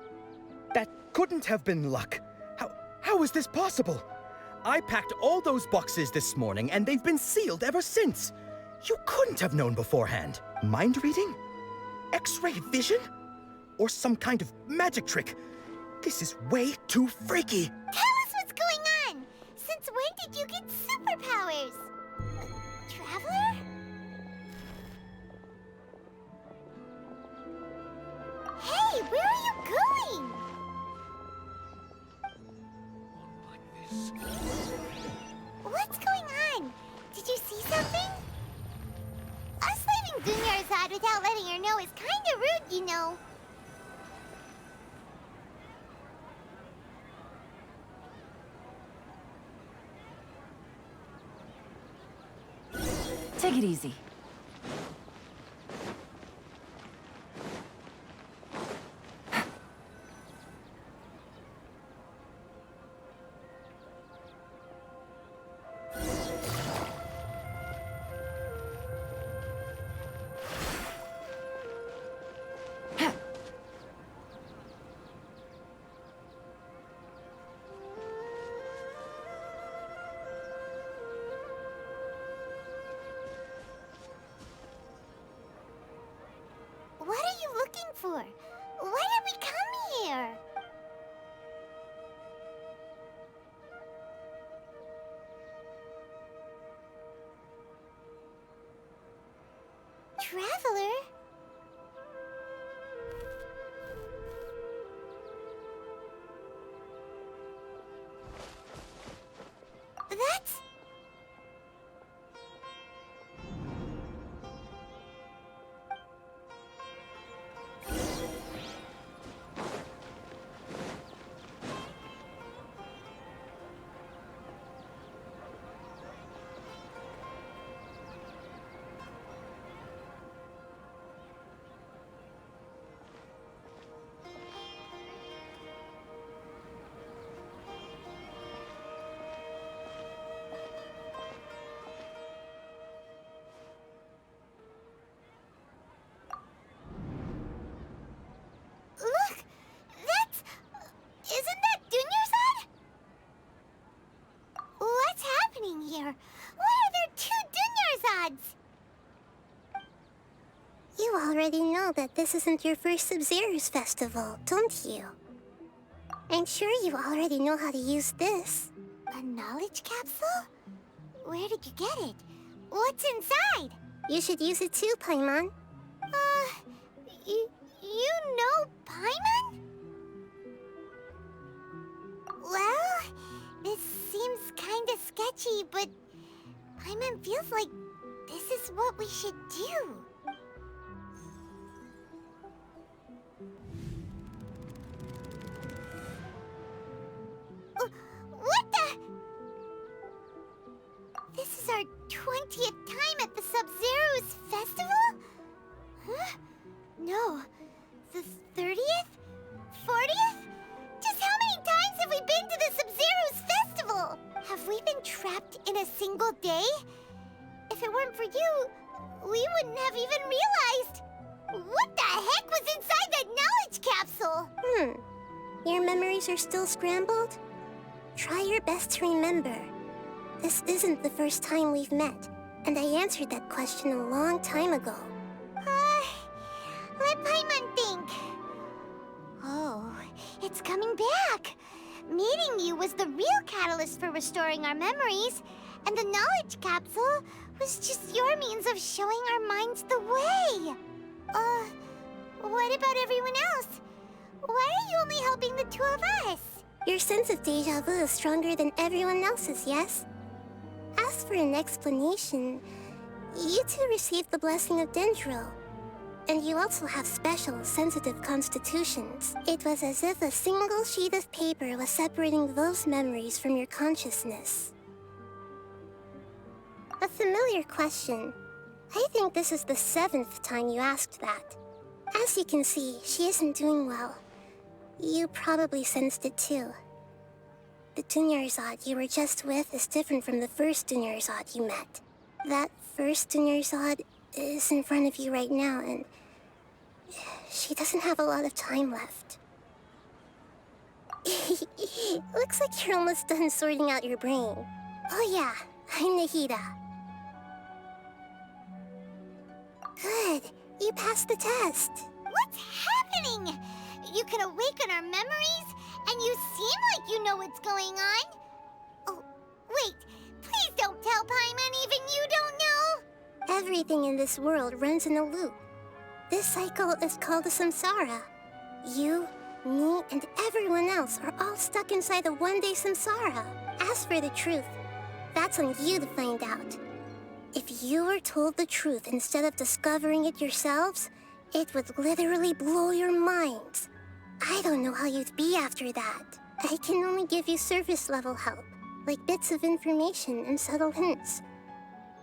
[SPEAKER 6] That couldn't have been luck. How is this possible? I packed all those boxes this morning, and they've been sealed ever since. You couldn't have known beforehand. Mind reading? X-ray vision? Or some kind of magic trick? This is way too freaky.
[SPEAKER 1] Tell us what's going on! Since when did you get superpowers? Traveler? Hey, where are you going? What's going on? Did you see something? Us leaving Dunyarzad without letting her know is kinda rude, you know.
[SPEAKER 3] Take it easy.
[SPEAKER 1] What are you looking for? Why did we come here? Traveler? That's... Look! That's... Isn't that Dunyarzad? What's happening here? Why are there 2 Dunyarzads?
[SPEAKER 10] You already know that this isn't your first Sabzeruz festival, don't you? I'm sure you already know how to use this.
[SPEAKER 1] A knowledge capsule? Where did you get it? What's inside?
[SPEAKER 10] You should use it too, Paimon.
[SPEAKER 1] You know Paimon? Well, this seems kinda sketchy, but Paimon feels like this is what we should do. This is our 20th time at the Sabzeruz festival? Huh? No. The 30th? 40th? Just how many times have we been to the Sabzeruz festival? Have we been trapped in a single day? If it weren't for you, we wouldn't have even realized. What the heck was inside that knowledge capsule?
[SPEAKER 10] Your memories are still scrambled? Try your best to remember. This isn't the first time we've met, and I answered that question a long time ago.
[SPEAKER 1] Let Paimon think. Oh, it's coming back. Meeting you was the real catalyst for restoring our memories, and the knowledge capsule was just your means of showing our minds the way. What about everyone else? Why are you only helping the two of us?
[SPEAKER 10] Your sense of deja vu is stronger than everyone else's, yes? As for an explanation, you two received the blessing of Dendro. And you also have special, sensitive constitutions. It was as if a single sheet of paper was separating those memories from your consciousness. A familiar question. I think this is the 7th time you asked that. As you can see, she isn't doing well. You probably sensed it too. The Dunyarzad you were just with is different from the first Dunyarzad you met. That first Dunyarzad is in front of you right now, and she doesn't have a lot of time left. Looks like you're almost done sorting out your brain. Oh yeah, I'm Nahida. Good, you passed the test.
[SPEAKER 1] What's happening? You can awaken our memories, and you seem like you know what's going on. Oh, wait, please don't tell Paimon even you don't know.
[SPEAKER 10] Everything in this world runs in a loop. This cycle is called the Samsara. You, me, and everyone else are all stuck inside the one-day Samsara. As for the truth, that's on you to find out. If you were told the truth instead of discovering it yourselves, it would literally blow your minds. I don't know how you'd be after that. I can only give you surface-level help, like bits of information and subtle hints.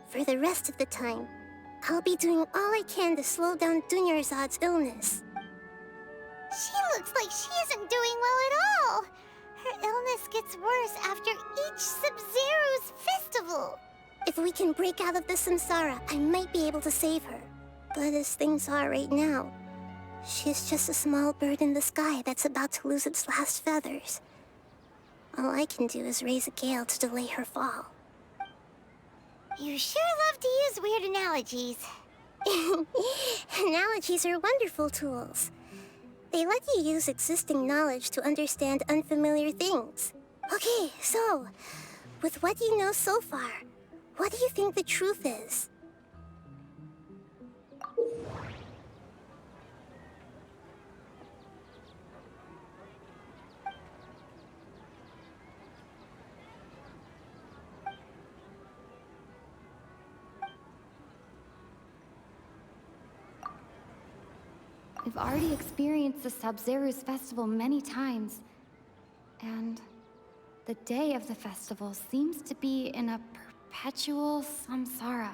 [SPEAKER 10] For the rest of the time, I'll be doing all I can to slow down Dunyarzad's illness.
[SPEAKER 1] She looks like she isn't doing well at all. Her illness gets worse after each Sabzeruz festival.
[SPEAKER 10] If we can break out of the Samsara, I might be able to save her. But as things are right now, she's just a small bird in the sky that's about to lose its last feathers. All I can do is raise a gale to delay her fall.
[SPEAKER 1] You sure love to use weird analogies.
[SPEAKER 10] Analogies are wonderful tools. They let you use existing knowledge to understand unfamiliar things. Okay, so, with what you know so far, what do you think the truth is?
[SPEAKER 13] We've already experienced the Sabzeruz festival many times, and the day of the festival seems to be in a perpetual samsara.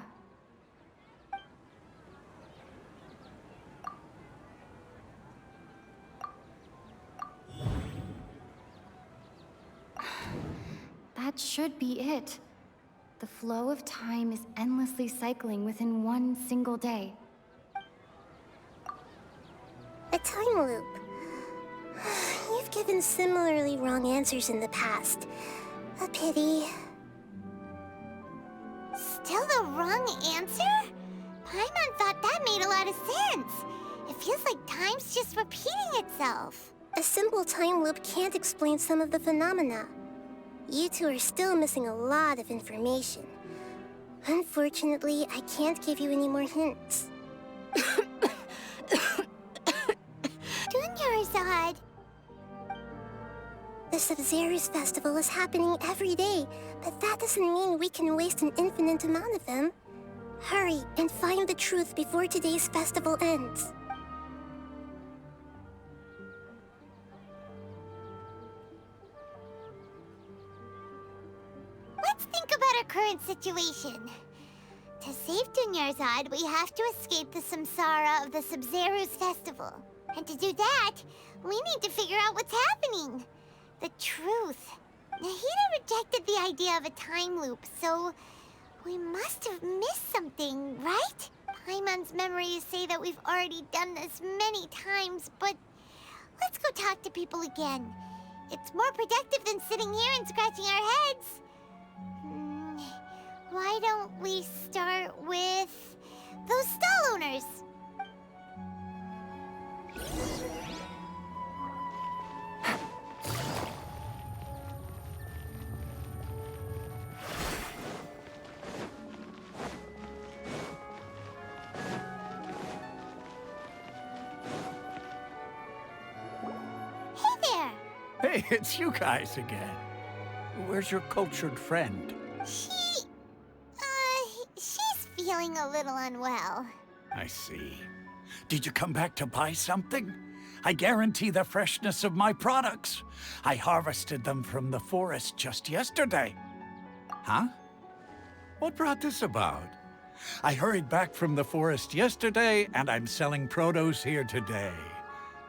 [SPEAKER 13] That should be it. The flow of time is endlessly cycling within one single day.
[SPEAKER 10] A time loop. You've given similarly wrong answers in the past. A pity.
[SPEAKER 1] Still the wrong answer? Paimon thought that made a lot of sense. It feels like time's just repeating itself.
[SPEAKER 10] A simple time loop can't explain some of the phenomena. You two are still missing a lot of information. Unfortunately, I can't give you any more hints.
[SPEAKER 1] Dunyarzad.
[SPEAKER 10] The Sabzeruz festival is happening every day, but that doesn't mean we can waste an infinite amount of them. Hurry and find the truth before today's festival ends.
[SPEAKER 1] Let's think about our current situation. To save Dunyarzad, we have to escape the Samsara of the Sabzeruz festival. And to do that, we need to figure out what's happening. The truth. Nahida rejected the idea of a time loop, so we must have missed something, right? Paimon's memories say that we've already done this many times, but let's go talk to people again. It's more productive than sitting here and scratching our heads. Why don't we start with those stall owners?
[SPEAKER 4] Hey, it's you guys again. Where's your cultured friend?
[SPEAKER 1] She's feeling a little unwell.
[SPEAKER 4] I see. Did you come back to buy something? I guarantee the freshness of my products. I harvested them from the forest just yesterday. Huh? What brought this about? I hurried back from the forest yesterday, and I'm selling produce here today.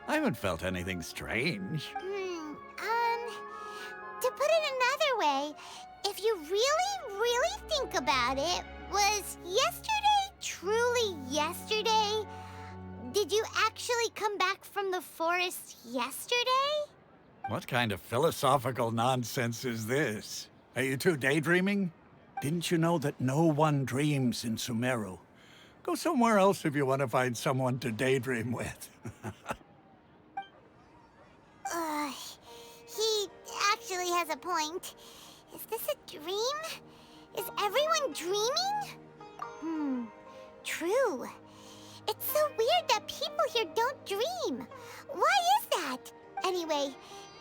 [SPEAKER 4] I haven't felt anything strange.
[SPEAKER 1] To put it another way, if you really think about it, was yesterday truly yesterday? Did you actually come back from the forest yesterday?
[SPEAKER 4] What kind of philosophical nonsense is this? Are you two daydreaming? Didn't you know that no one dreams in Sumeru? Go somewhere else if you want to find someone to daydream with.
[SPEAKER 1] He actually has a point. Is this a dream? Is everyone dreaming? True. It's so weird that people here don't dream. Why is that? Anyway,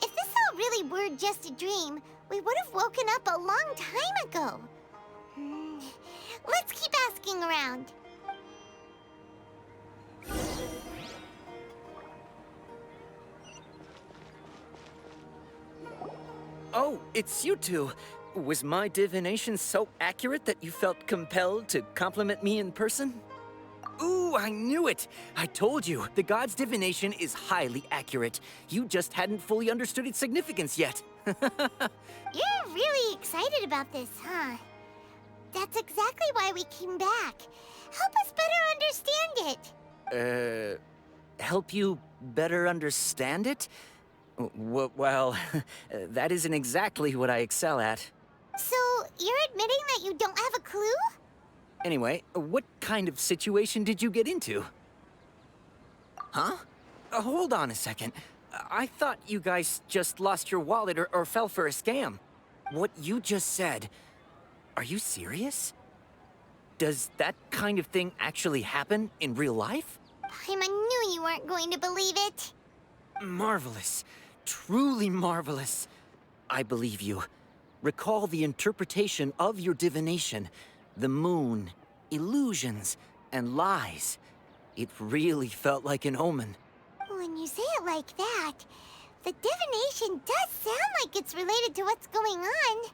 [SPEAKER 1] if this all really were just a dream, we would have woken up a long time ago. Let's keep asking around.
[SPEAKER 5] Oh, it's you two. Was my divination so accurate that you felt compelled to compliment me in person? Ooh, I knew it! I told you, the god's divination is highly accurate. You just hadn't fully understood its significance yet.
[SPEAKER 1] You're really excited about this, huh? That's exactly why we came back. Help us better understand it.
[SPEAKER 5] Help you better understand it? Well, that isn't exactly what I excel at.
[SPEAKER 1] So, you're admitting that you don't have a clue?
[SPEAKER 5] Anyway, what kind of situation did you get into? Huh? Hold on a second. I thought you guys just lost your wallet or fell for a scam. What you just said, are you serious? Does that kind of thing actually happen in real life?
[SPEAKER 1] Paimon knew you weren't going to believe it.
[SPEAKER 5] Marvelous. Truly marvelous. I believe you. Recall the interpretation of your divination. The moon, illusions, and lies. It really felt like an omen.
[SPEAKER 1] When you say it like that, the divination does sound like it's related to what's going on.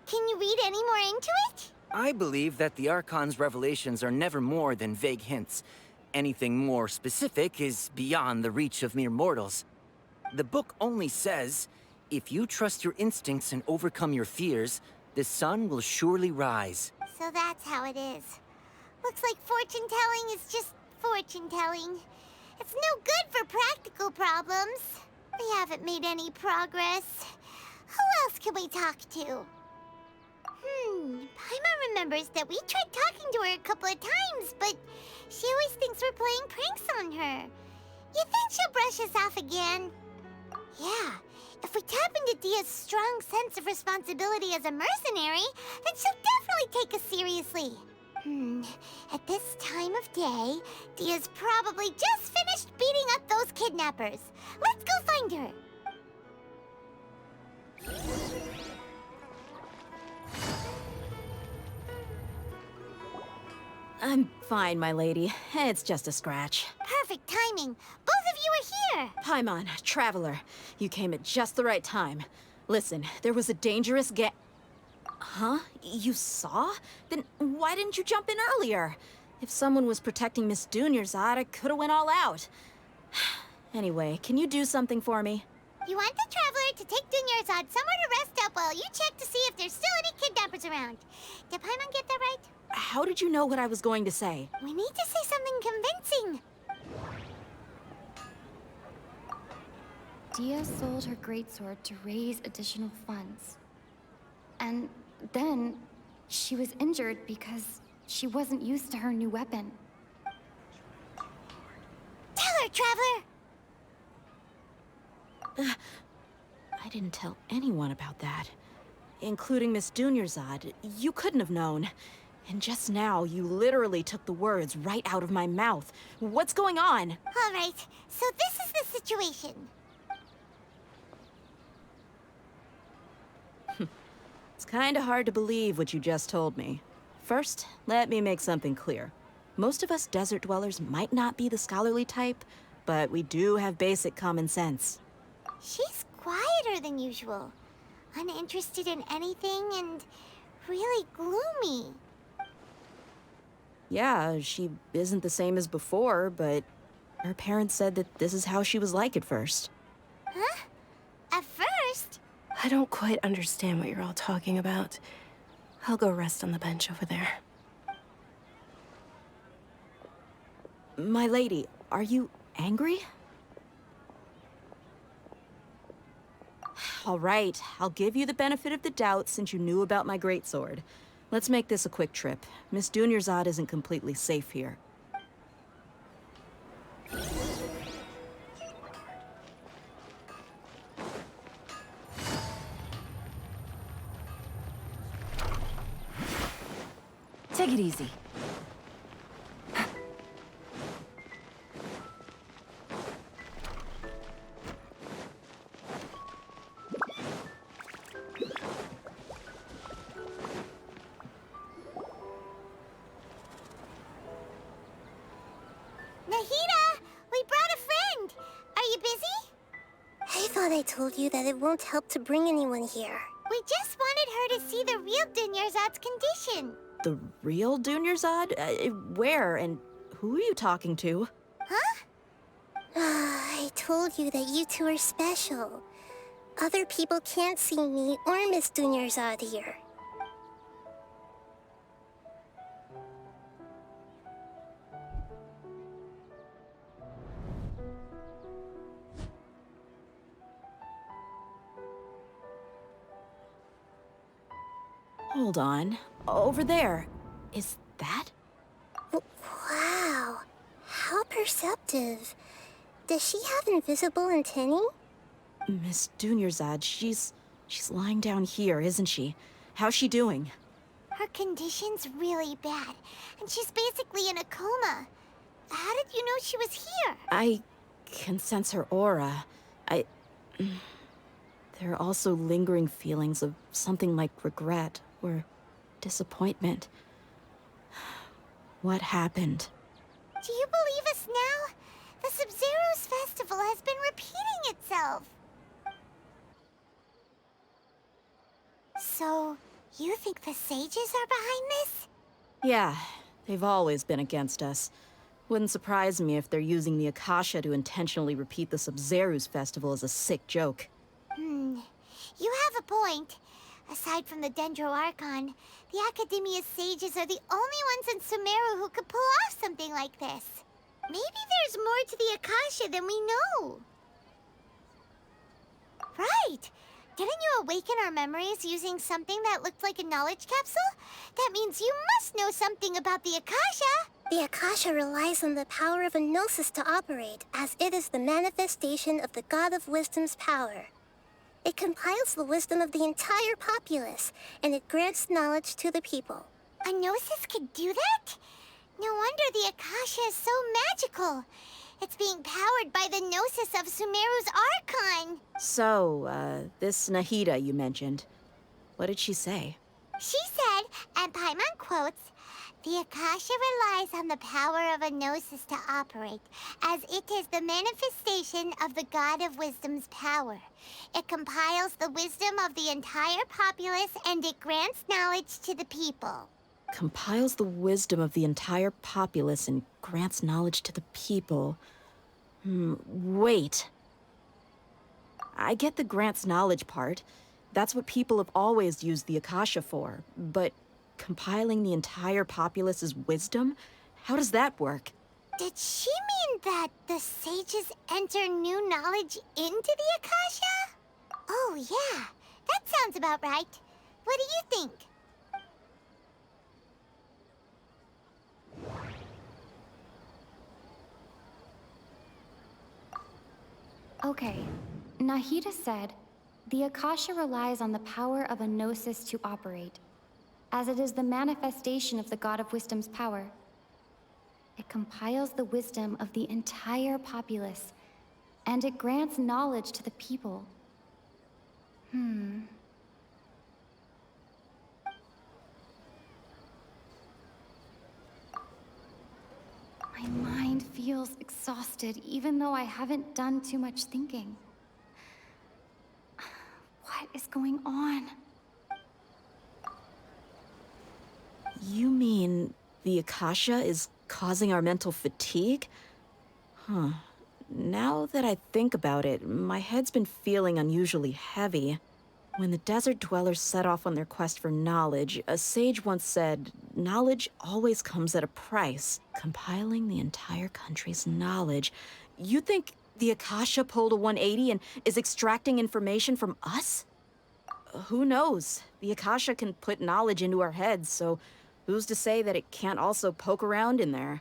[SPEAKER 1] Can you read any more into it?
[SPEAKER 5] I believe that the Archon's revelations are never more than vague hints. Anything more specific is beyond the reach of mere mortals. The book only says, if you trust your instincts and overcome your fears, the sun will surely rise.
[SPEAKER 1] So that's how it is. Looks like fortune-telling is just fortune-telling. It's no good for practical problems. We haven't made any progress. Who else can we talk to? Paimon remembers that we tried talking to her a couple of times, but she always thinks we're playing pranks on her. You think she'll brush us off again? Yeah, if we tap into Dia's strong sense of responsibility as a mercenary, then she'll definitely take us seriously. At this time of day, Dia's probably just finished beating up those kidnappers. Let's go find her.
[SPEAKER 3] I'm fine, my lady. It's just a scratch.
[SPEAKER 1] Perfect timing. Both of you are here.
[SPEAKER 3] Paimon, Traveler, you came at just the right time. Listen, there was a dangerous Huh? You saw? Then why didn't you jump in earlier? If someone was protecting Miss Dunyarzad, I could have went all out. Anyway, can you do something for me?
[SPEAKER 1] You want the Traveler to take Dunyarzad somewhere to rest up while you check to see if there's still any kidnappers around. Did Paimon get that right?
[SPEAKER 3] How did you know what I was going to say?
[SPEAKER 1] We need to say something convincing.
[SPEAKER 13] Dia sold her greatsword to raise additional funds. And then she was injured because she wasn't used to her new weapon.
[SPEAKER 1] Tell her, Traveler!
[SPEAKER 3] I didn't tell anyone about that. Including Miss Dunyarzad. You couldn't have known. And just now, you literally took the words right out of my mouth. What's going on?
[SPEAKER 1] All right, so this is the situation.
[SPEAKER 3] It's kinda hard to believe what you just told me. First, let me make something clear. Most of us desert dwellers might not be the scholarly type, but we do have basic common sense.
[SPEAKER 1] She's quieter than usual. Uninterested in anything and really gloomy.
[SPEAKER 3] Yeah, she isn't the same as before, but her parents said that this is how she was like at first.
[SPEAKER 1] Huh? At first?
[SPEAKER 2] I don't quite understand what you're all talking about. I'll go rest on the bench over there.
[SPEAKER 3] My lady, are you angry? All right, I'll give you the benefit of the doubt since you knew about my greatsword. Let's make this a quick trip. Miss Dunyarzad isn't completely safe here.
[SPEAKER 7] Take it easy.
[SPEAKER 1] Nahida, we brought a friend. Are you busy?
[SPEAKER 10] I thought I told you that it won't help to bring anyone here.
[SPEAKER 1] We just wanted her to see the real Dunyarzad's condition.
[SPEAKER 3] The real Dunyarzad? Where and who are you talking to?
[SPEAKER 1] Huh?
[SPEAKER 10] I told you that you two are special. Other people can't see me or Miss Dunyarzad here.
[SPEAKER 3] Hold on. Over there. Is that?
[SPEAKER 10] Wow. How perceptive. Does she have invisible antennae?
[SPEAKER 3] Miss Dunyarzad, she's lying down here, isn't she? How's she doing?
[SPEAKER 1] Her condition's really bad, and she's basically in a coma. How did you know she was here?
[SPEAKER 3] I can sense her aura. There are also lingering feelings of something like regret or disappointment. What happened?
[SPEAKER 1] Do you believe us now? The Sabzeruz festival has been repeating itself. So, you think the sages are behind this?
[SPEAKER 3] Yeah, they've always been against us. Wouldn't surprise me if they're using the Akasha to intentionally repeat the Sabzeruz festival as a sick joke.
[SPEAKER 1] You have a point. Aside from the Dendro Archon, the Academia's sages are the only ones in Sumeru who could pull off something like this. Maybe there's more to the Akasha than we know. Right! Didn't you awaken our memories using something that looked like a knowledge capsule? That means you must know something about the Akasha!
[SPEAKER 10] The Akasha relies on the power of a gnosis to operate, as it is the manifestation of the God of Wisdom's power. It compiles the wisdom of the entire populace, and it grants knowledge to the people.
[SPEAKER 1] A gnosis could do that? No wonder the Akasha is so magical. It's being powered by the gnosis of Sumeru's Archon.
[SPEAKER 3] So, this Nahida you mentioned, what did she say?
[SPEAKER 1] She said, and Paimon quotes, The Akasha relies on the power of a gnosis to operate, as it is the manifestation of the God of Wisdom's power. It compiles the wisdom of the entire populace and it grants knowledge to the people.
[SPEAKER 3] Compiles the wisdom of the entire populace and grants knowledge to the people. Wait. I get the grants knowledge part. That's what people have always used the Akasha for. But compiling the entire populace's wisdom? How does that work?
[SPEAKER 1] Did she mean that the sages enter new knowledge into the Akasha? Oh, yeah. That sounds about right. What do you think?
[SPEAKER 13] Okay, Nahida said, the Akasha relies on the power of a gnosis to operate, as it is the manifestation of the God of Wisdom's power. It compiles the wisdom of the entire populace, and it grants knowledge to the people. My mind feels exhausted, even though I haven't done too much thinking. What is going on?
[SPEAKER 3] You mean the Akasha is causing our mental fatigue? Huh. Now that I think about it, my head's been feeling unusually heavy. When the desert dwellers set off on their quest for knowledge, a sage once said, knowledge always comes at a price. Compiling the entire country's knowledge. You think the Akasha pulled a 180 and is extracting information from us? Who knows? The Akasha can put knowledge into our heads, so who's to say that it can't also poke around in there?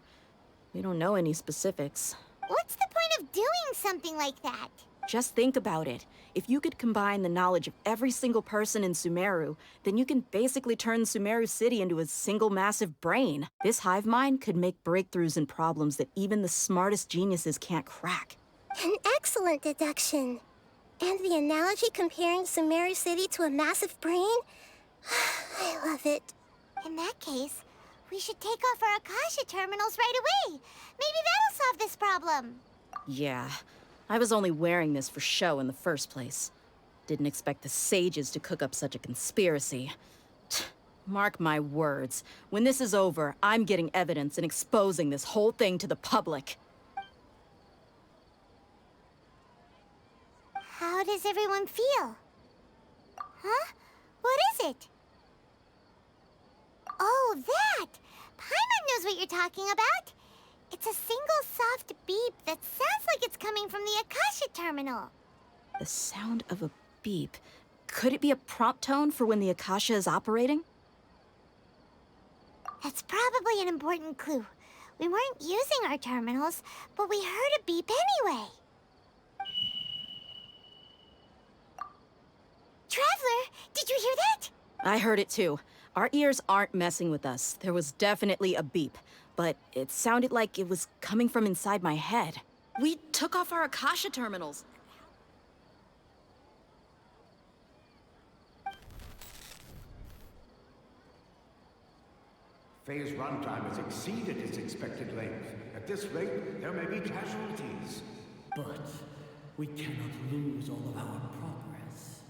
[SPEAKER 3] We don't know any specifics.
[SPEAKER 1] What's the point of doing something like that?
[SPEAKER 3] Just think about it. If you could combine the knowledge of every single person in Sumeru, then you can basically turn Sumeru City into a single massive brain. This hive mind could make breakthroughs in problems that even the smartest geniuses can't crack.
[SPEAKER 10] An excellent deduction. And the analogy comparing Sumeru City to a massive brain? I love it.
[SPEAKER 1] In that case, we should take off our Akasha terminals right away. Maybe that'll solve this problem.
[SPEAKER 3] Yeah, I was only wearing this for show in the first place. Didn't expect the sages to cook up such a conspiracy. Mark my words, when this is over, I'm getting evidence and exposing this whole thing to the public.
[SPEAKER 1] How does everyone feel? Huh? What is it? Oh, that! Paimon knows what you're talking about. It's a single soft beep that sounds like it's coming from the Akasha terminal.
[SPEAKER 3] The sound of a beep. Could it be a prompt tone for when the Akasha is operating?
[SPEAKER 1] That's probably an important clue. We weren't using our terminals, but we heard a beep anyway. Traveler, did you hear that?
[SPEAKER 3] I heard it too. Our ears aren't messing with us. There was definitely a beep, but it sounded like it was coming from inside my head. We took off our Akasha terminals.
[SPEAKER 12] Phase runtime has exceeded its expected length. At this rate, there may be casualties.
[SPEAKER 11] But we cannot lose all of our progress.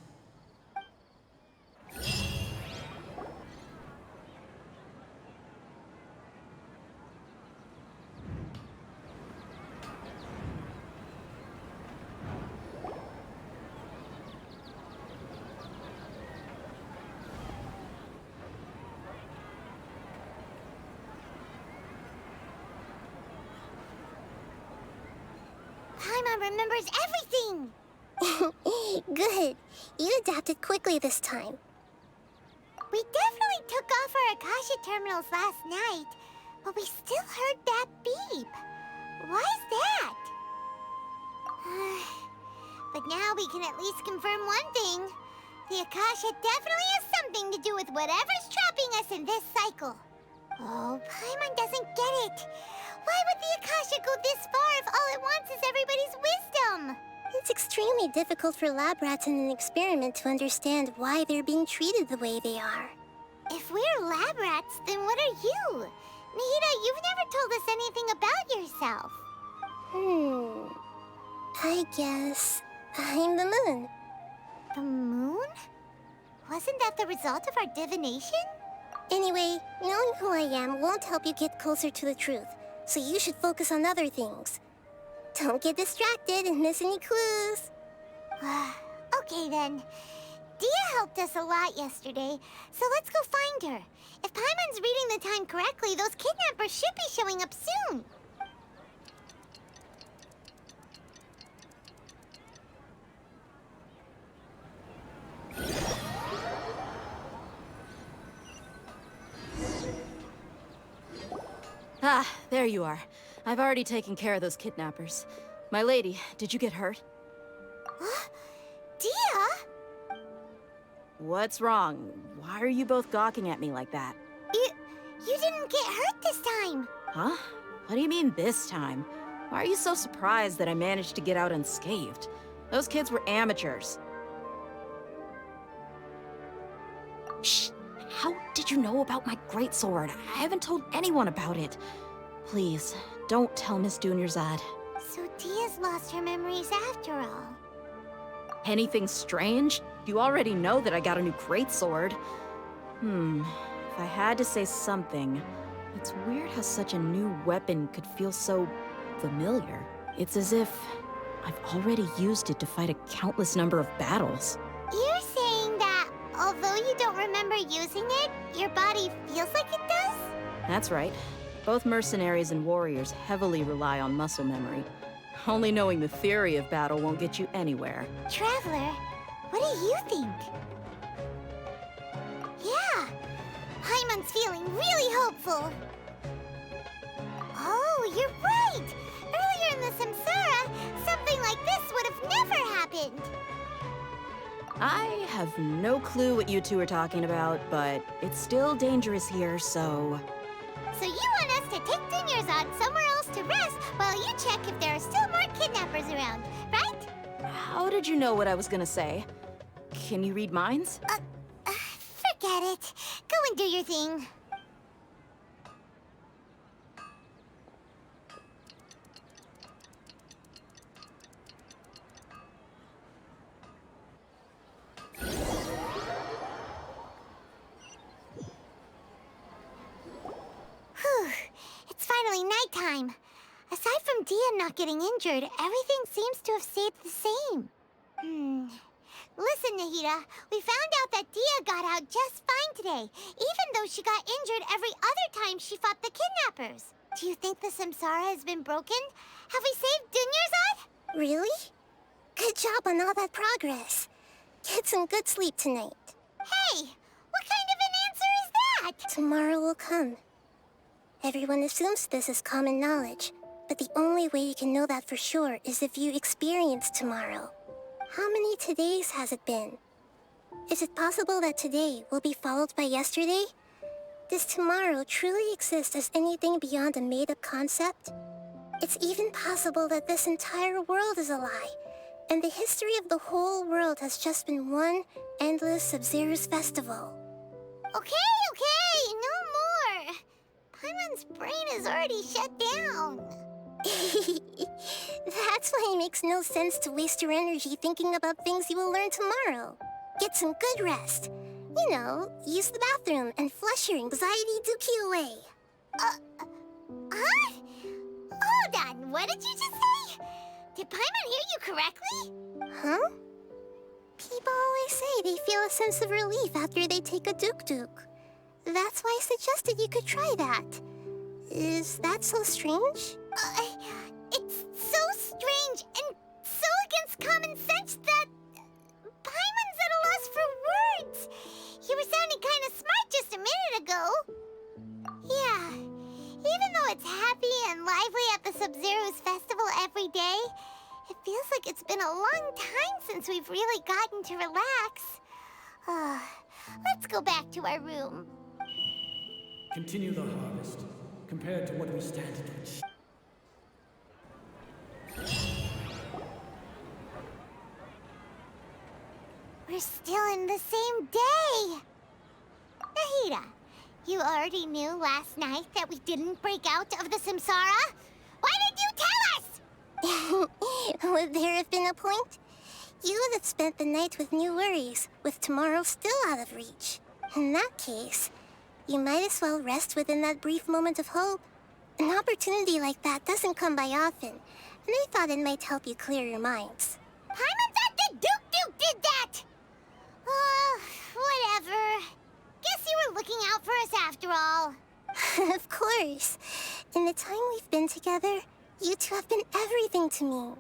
[SPEAKER 1] Paimon remembers everything!
[SPEAKER 10] Good. You adapted quickly this time.
[SPEAKER 1] We definitely took off our Akasha terminals last night, but we still heard that beep. Why is that? But now we can at least confirm one thing. The Akasha definitely has something to do with whatever's trapping us in this cycle. Oh, Paimon doesn't get it. Why would the Akasha go this far if all it wants is everybody's wisdom?
[SPEAKER 10] It's extremely difficult for lab rats in an experiment to understand why they're being treated the way they are.
[SPEAKER 1] If we're lab rats, then what are you? Nahida, you've never told us anything about yourself.
[SPEAKER 10] I guess I'm the moon.
[SPEAKER 1] The moon? Wasn't that the result of our divination?
[SPEAKER 10] Anyway, knowing who I am won't help you get closer to the truth, so you should focus on other things. Don't get distracted and miss any clues.
[SPEAKER 1] Okay then. Dia helped us a lot yesterday, so let's go find her. If Paimon's reading the time correctly, those kidnappers should be showing up soon.
[SPEAKER 3] Ah, there you are. I've already taken care of those kidnappers. My lady, did you get hurt?
[SPEAKER 1] Dia?
[SPEAKER 3] What's wrong? Why are you both gawking at me like that?
[SPEAKER 1] You didn't get hurt this time.
[SPEAKER 3] Huh? What do you mean this time? Why are you so surprised that I managed to get out unscathed? Those kids were amateurs. Shh! How did you know about my greatsword? I haven't told anyone about it. Please, don't tell Miss Dunyarzad.
[SPEAKER 1] So Dia's lost her memories after all.
[SPEAKER 3] Anything strange? You already know that I got a new greatsword. If I had to say something, it's weird how such a new weapon could feel so familiar. It's as if I've already used it to fight a countless number of battles.
[SPEAKER 1] You're saying that although you don't remember using it, your body feels like it does?
[SPEAKER 3] That's right. Both mercenaries and warriors heavily rely on muscle memory. Only knowing the theory of battle won't get you anywhere.
[SPEAKER 1] Traveler, what do you think? Yeah, Paimon's feeling really hopeful. Oh, you're right! Earlier in the Samsara, something like this would have never happened.
[SPEAKER 3] I have no clue what you two are talking about, but it's still dangerous here, so...
[SPEAKER 1] So you want us to take Dunyarzad somewhere else to rest while you check if there are still more kidnappers around, right?
[SPEAKER 3] How did you know what I was gonna say? Can you read minds?
[SPEAKER 1] Forget it. Go and do your thing. Whew. It's finally nighttime. Aside from Dia not getting injured, everything seems to have stayed the same. Listen, Nahida, we found out that Dia got out just fine today, even though she got injured every other time she fought the kidnappers. Do you think the Samsara has been broken? Have we saved Dunyarzad?
[SPEAKER 10] Really? Good job on all that progress. Get some good sleep tonight.
[SPEAKER 1] Hey, what kind of an answer is that?
[SPEAKER 10] Tomorrow will come. Everyone assumes this is common knowledge, but the only way you can know that for sure is if you experience tomorrow. How many todays has it been? Is it possible that today will be followed by yesterday? Does tomorrow truly exist as anything beyond a made-up concept? It's even possible that this entire world is a lie, and the history of the whole world has just been one endless Sabzeruz festival.
[SPEAKER 1] Okay, no more. Paimon's brain is already shut down.
[SPEAKER 10] That's why it makes no sense to waste your energy thinking about things you will learn tomorrow. Get some good rest. You know, use the bathroom and flush your anxiety dookie away.
[SPEAKER 1] Huh? Hold on, what did you just say? Did Paimon hear you correctly?
[SPEAKER 10] Huh? People always say they feel a sense of relief after they take a duk-duk. That's why I suggested you could try that. Is that so strange?
[SPEAKER 1] It's so strange and so against common sense that Paimon's at a loss for words. You were sounding kind of smart just a minute ago. Yeah, even though it's happy and lively at the Sabzeruz festival every day, it feels like it's been a long time since we've really gotten to relax. Let's go back to our room.
[SPEAKER 11] Continue the harvest, compared to what we stand to achieve.
[SPEAKER 1] We're still in the same day. Nihira, you already knew last night that we didn't break out of the Samsara? Why did you tell us?
[SPEAKER 10] Would there have been a point? You would have spent the night with new worries, with tomorrow still out of reach. In that case, you might as well rest within that brief moment of hope. An opportunity like that doesn't come by often, and I thought it might help you clear your minds.
[SPEAKER 1] Paimon thought the Duke did that! Whatever. Guess you were looking out for us after all.
[SPEAKER 10] Of course. In the time we've been together, you two have been everything to me.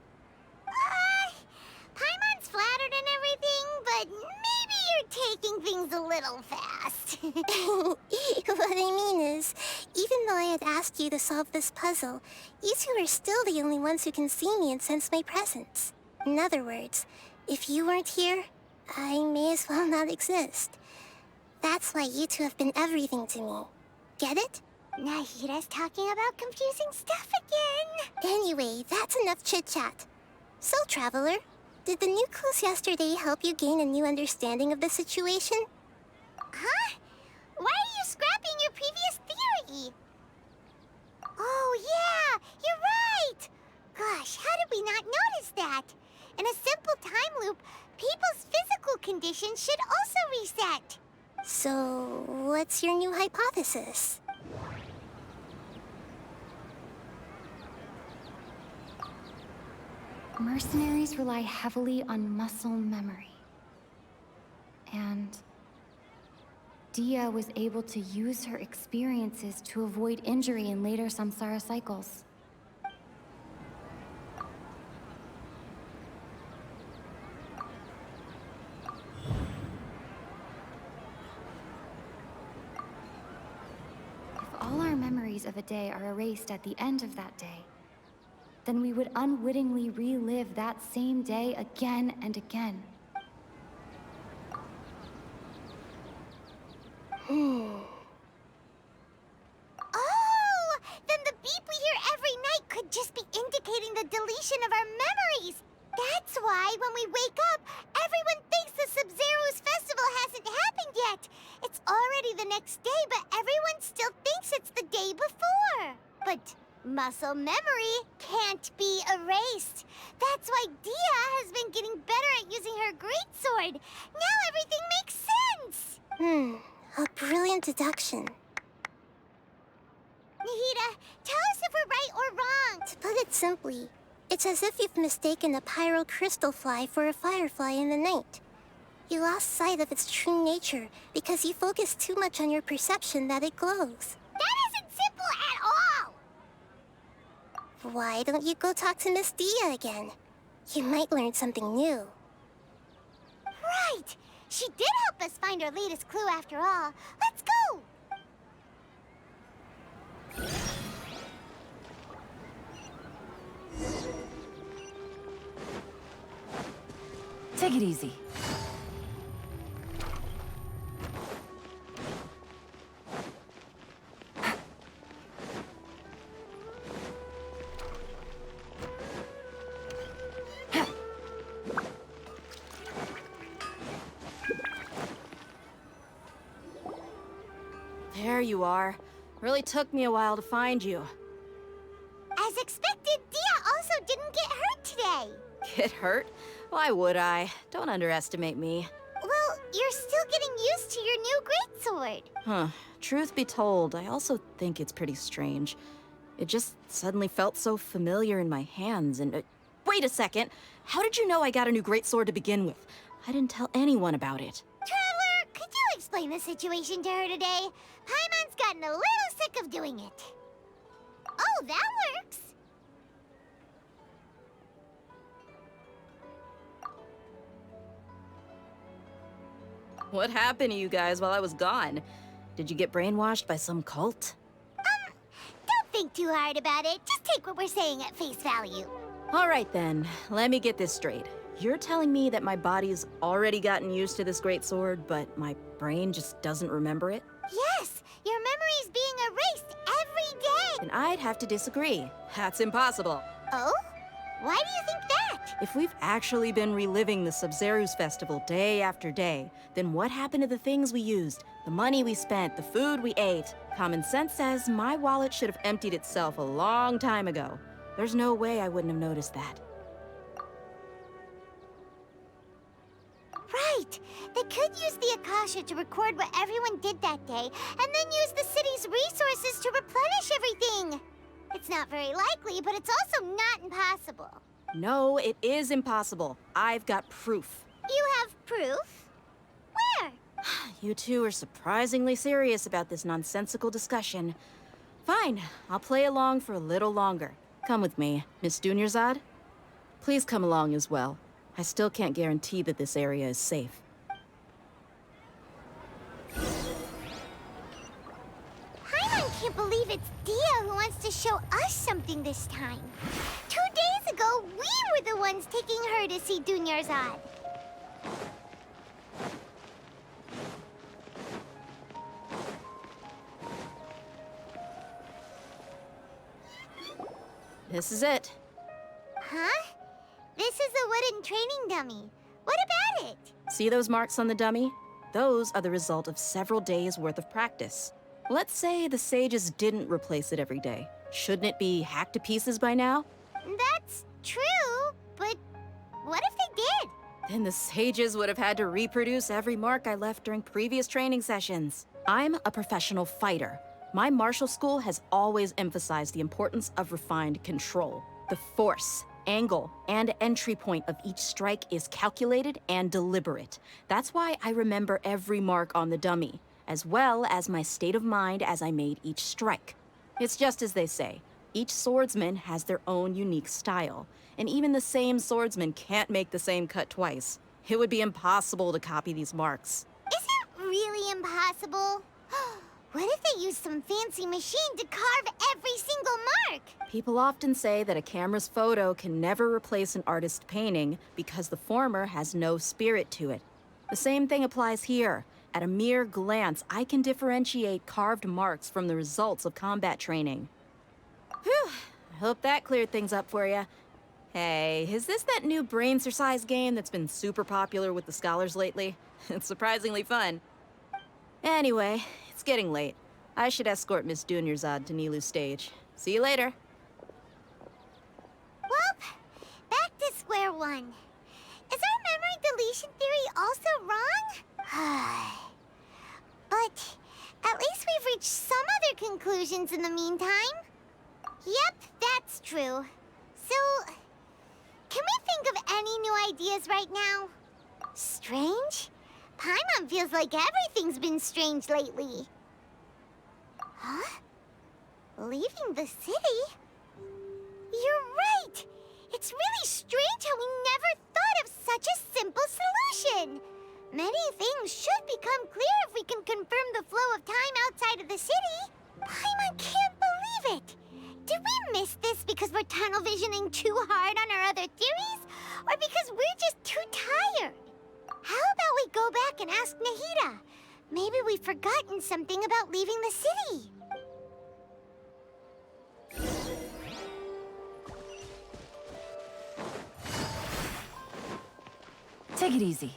[SPEAKER 1] Paimon's flattered and everything, but maybe you're taking things a little fast.
[SPEAKER 10] What I mean is, even though I had asked you to solve this puzzle, you two are still the only ones who can see me and sense my presence. In other words, if you weren't here, I may as well not exist. That's why you two have been everything to me. Get it?
[SPEAKER 1] Nahira's talking about confusing stuff again.
[SPEAKER 10] Anyway, that's enough chit-chat. So, Traveler, did the new clues yesterday help you gain a new understanding of the situation?
[SPEAKER 1] Huh? Why are you scrapping your previous theory? Oh, yeah, you're right! Gosh, how did we not notice that? In a simple time loop, people's physical conditions should also reset.
[SPEAKER 10] So, what's your new hypothesis?
[SPEAKER 13] Mercenaries rely heavily on muscle memory. And Dia was able to use her experiences to avoid injury in later Samsara cycles. If all our memories of a day are erased at the end of that day, then we would unwittingly relive that same day again and again.
[SPEAKER 1] Oh! Then the beep we hear every night could just be indicating the deletion of our memories! That's why, when we wake up, everyone thinks the Sabzeruz festival hasn't happened yet! It's already the next day, but everyone still thinks it's the day before! But muscle memory can't be erased. That's why Dia has been getting better at using her greatsword. Now everything makes sense!
[SPEAKER 10] A brilliant deduction.
[SPEAKER 1] Nihira, tell us if we're right or wrong.
[SPEAKER 10] To put it simply, it's as if you've mistaken a pyro crystal fly for a firefly in the night. You lost sight of its true nature because you focused too much on your perception that it glows.
[SPEAKER 1] That isn't simple at all!
[SPEAKER 10] Why don't you go talk to Miss Dia again? You might learn something new.
[SPEAKER 1] Right! She did help us find our latest clue after all. Let's go!
[SPEAKER 14] Take it easy.
[SPEAKER 3] There you are. Really took me a while to find you.
[SPEAKER 1] As expected, Dia also didn't get hurt today.
[SPEAKER 3] Get hurt? Why would I? Don't underestimate me.
[SPEAKER 1] Well, you're still getting used to your new greatsword.
[SPEAKER 3] Huh. Truth be told, I also think it's pretty strange. It just suddenly felt so familiar in my hands and... wait a second! How did you know I got a new greatsword to begin with? I didn't tell anyone about it.
[SPEAKER 1] Traveler, could you explain the situation to her today? Paimon's gotten a little sick of doing it. Oh, that works.
[SPEAKER 3] What happened to you guys while I was gone? Did you get brainwashed by some cult?
[SPEAKER 1] Don't think too hard about it. Just take what we're saying at face value.
[SPEAKER 3] All right then, let me get this straight. You're telling me that my body's already gotten used to this greatsword, but my brain just doesn't remember it?
[SPEAKER 1] Yes, your memory's being erased every day.
[SPEAKER 3] Then I'd have to disagree. That's impossible.
[SPEAKER 1] Oh? Why do you think that?
[SPEAKER 3] If we've actually been reliving the Sabzeruz festival day after day, then what happened to the things we used, the money we spent, the food we ate? Common sense says my wallet should have emptied itself a long time ago. There's no way I wouldn't have noticed that.
[SPEAKER 1] Right! They could use the Akasha to record what everyone did that day, and then use the city's resources to replenish everything! It's not very likely, but it's also not impossible.
[SPEAKER 3] No, it is impossible. I've got proof.
[SPEAKER 1] You have proof? Where?
[SPEAKER 3] You two are surprisingly serious about this nonsensical discussion. Fine, I'll play along for a little longer. Come with me, Miss Dunyarzad. Please come along as well. I still can't guarantee that this area is safe.
[SPEAKER 1] Paimon can't believe it's Dia who wants to show us something this time. 2 days ago, we were the ones taking her to see Dunyarzad.
[SPEAKER 3] This is it.
[SPEAKER 1] Huh? This is a wooden training dummy. What about it?
[SPEAKER 3] See those marks on the dummy? Those are the result of several days' worth of practice. Let's say the sages didn't replace it every day. Shouldn't it be hacked to pieces by now?
[SPEAKER 1] That's true, but what if they did?
[SPEAKER 3] Then the sages would have had to reproduce every mark I left during previous training sessions. I'm a professional fighter. My martial school has always emphasized the importance of refined control. The force, angle, and entry point of each strike is calculated and deliberate. That's why I remember every mark on the dummy, as well as my state of mind as I made each strike. It's just as they say, each swordsman has their own unique style, and even the same swordsman can't make the same cut twice. It would be impossible to copy these marks.
[SPEAKER 1] Is it really impossible? What if they used some fancy machine to carve every single mark?
[SPEAKER 3] People often say that a camera's photo can never replace an artist's painting because the former has no spirit to it. The same thing applies here. At a mere glance, I can differentiate carved marks from the results of combat training. Whew, I hope that cleared things up for you. Hey, is this that new brain-exercise game that's been super popular with the scholars lately? It's surprisingly fun. Anyway, it's getting late. I should escort Miss Dunyarzad to Nilu's stage. See you later.
[SPEAKER 1] Well, back to square one. Is our memory deletion theory also wrong? But at least we've reached some other conclusions in the meantime. Yep, that's true. So, can we think of any new ideas right now? Strange? Paimon feels like everything's been strange lately. Huh? Leaving the city? You're right! It's really strange how we never thought of such a simple solution! Many things should become clear if we can confirm the flow of time outside of the city. Paimon can't believe it! Did we miss this because we're tunnel visioning too hard on our other theories? Or because we're just too tired? How about we go back and ask Nahida? Maybe we've forgotten something about leaving the city.
[SPEAKER 14] Take it easy.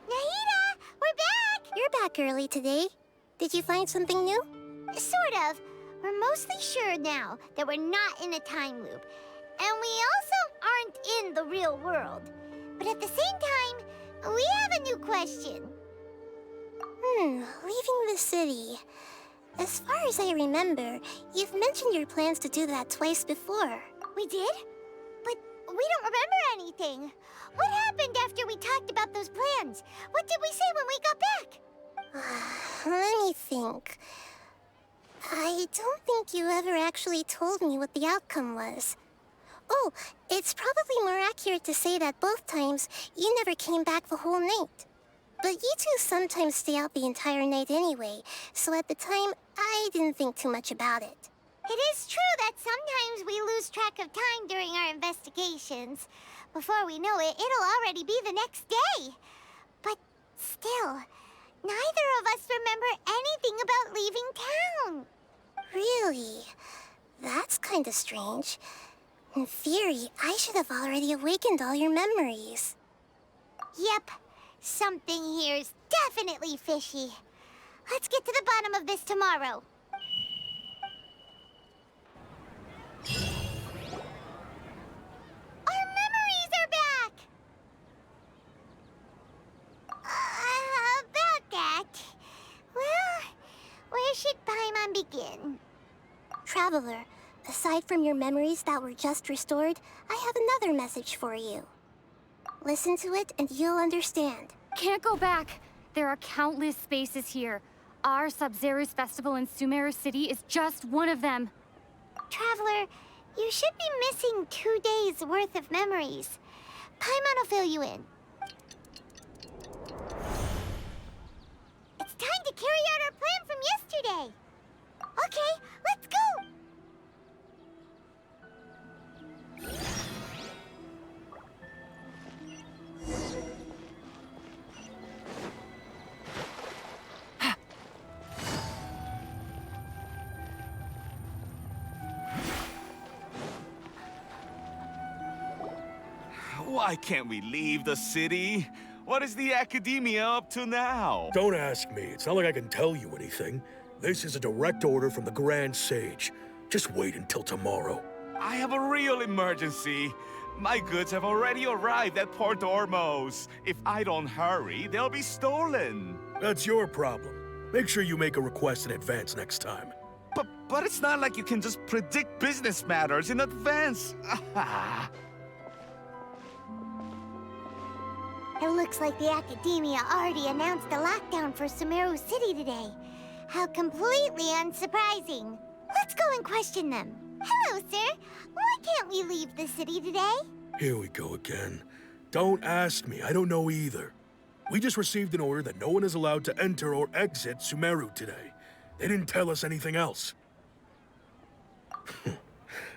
[SPEAKER 1] Nahida, we're back!
[SPEAKER 10] You're back early today. Did you find something new?
[SPEAKER 1] Sort of. We're mostly sure now that we're not in a time loop. And we also aren't in the real world. But at the same time, we have a new question.
[SPEAKER 10] Leaving the city. As far as I remember, you've mentioned your plans to do that twice before.
[SPEAKER 1] We did? But we don't remember anything. What happened after we talked about those plans? What did we say when we got back?
[SPEAKER 10] Let me think. I don't think you ever actually told me what the outcome was. Oh, it's probably more accurate to say that both times you never came back the whole night. But you two sometimes stay out the entire night anyway, so at the time, I didn't think too much about it.
[SPEAKER 1] It is true that sometimes we lose track of time during our investigations. Before we know it, it'll already be the next day. But still, Neither of us remember anything about leaving town.
[SPEAKER 10] Really? That's kind of strange. In theory, I should have already awakened all your memories.
[SPEAKER 1] Yep, something here's definitely fishy. Let's get to the bottom of this tomorrow. Our memories are back! About that. Well, where should Paimon begin?
[SPEAKER 10] Traveler, aside from your memories that were just restored, I have another message for you. Listen to it and you'll understand.
[SPEAKER 13] Can't go back. There are countless spaces here. Our Sabzeruz festival in Sumeru City is just one of them.
[SPEAKER 1] Traveler, you should be missing 2 days' worth of memories. Paimon will fill you in. It's time to carry out our plan from yesterday. Okay, let's go!
[SPEAKER 15] Why can't we leave the city? What is the academia up to now?
[SPEAKER 6] Don't ask me. It's not like I can tell you anything. This is a direct order from the Grand Sage. Just wait until tomorrow.
[SPEAKER 15] I have a real emergency. My goods have already arrived at Port Ormos. If I don't hurry, they'll be stolen.
[SPEAKER 6] That's your problem. Make sure you make a request in advance next time.
[SPEAKER 15] But it's not like you can just predict business matters in advance.
[SPEAKER 1] It looks like the Academia already announced a lockdown for Sumeru City today. How completely unsurprising. Let's go and question them. Hello, sir. Why can't we leave the city today?
[SPEAKER 6] Here we go again. Don't ask me. I don't know either. We just received an order that no one is allowed to enter or exit Sumeru today. They didn't tell us anything else.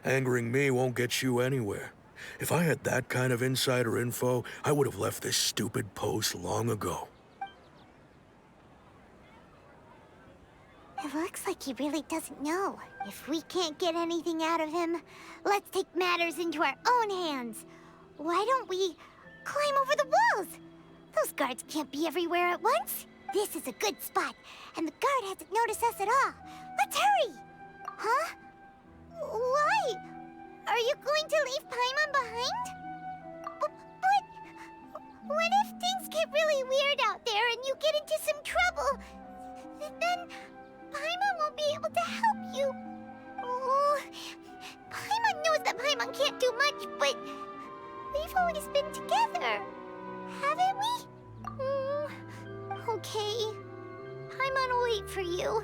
[SPEAKER 6] Angering me won't get you anywhere. If I had that kind of insider info, I would have left this stupid post long ago.
[SPEAKER 1] It looks like he really doesn't know. If we can't get anything out of him, let's take matters into our own hands. Why don't we climb over the walls? Those guards can't be everywhere at once. This is a good spot, and the guard hasn't noticed us at all. Let's hurry! Huh? Why? Are you going to leave Paimon behind? But what if things get really weird out there and you get into some trouble? Then Paimon won't be able to help you. Oh, Paimon knows that Paimon can't do much, but we've always been together, haven't we? Okay. Paimon will wait for you.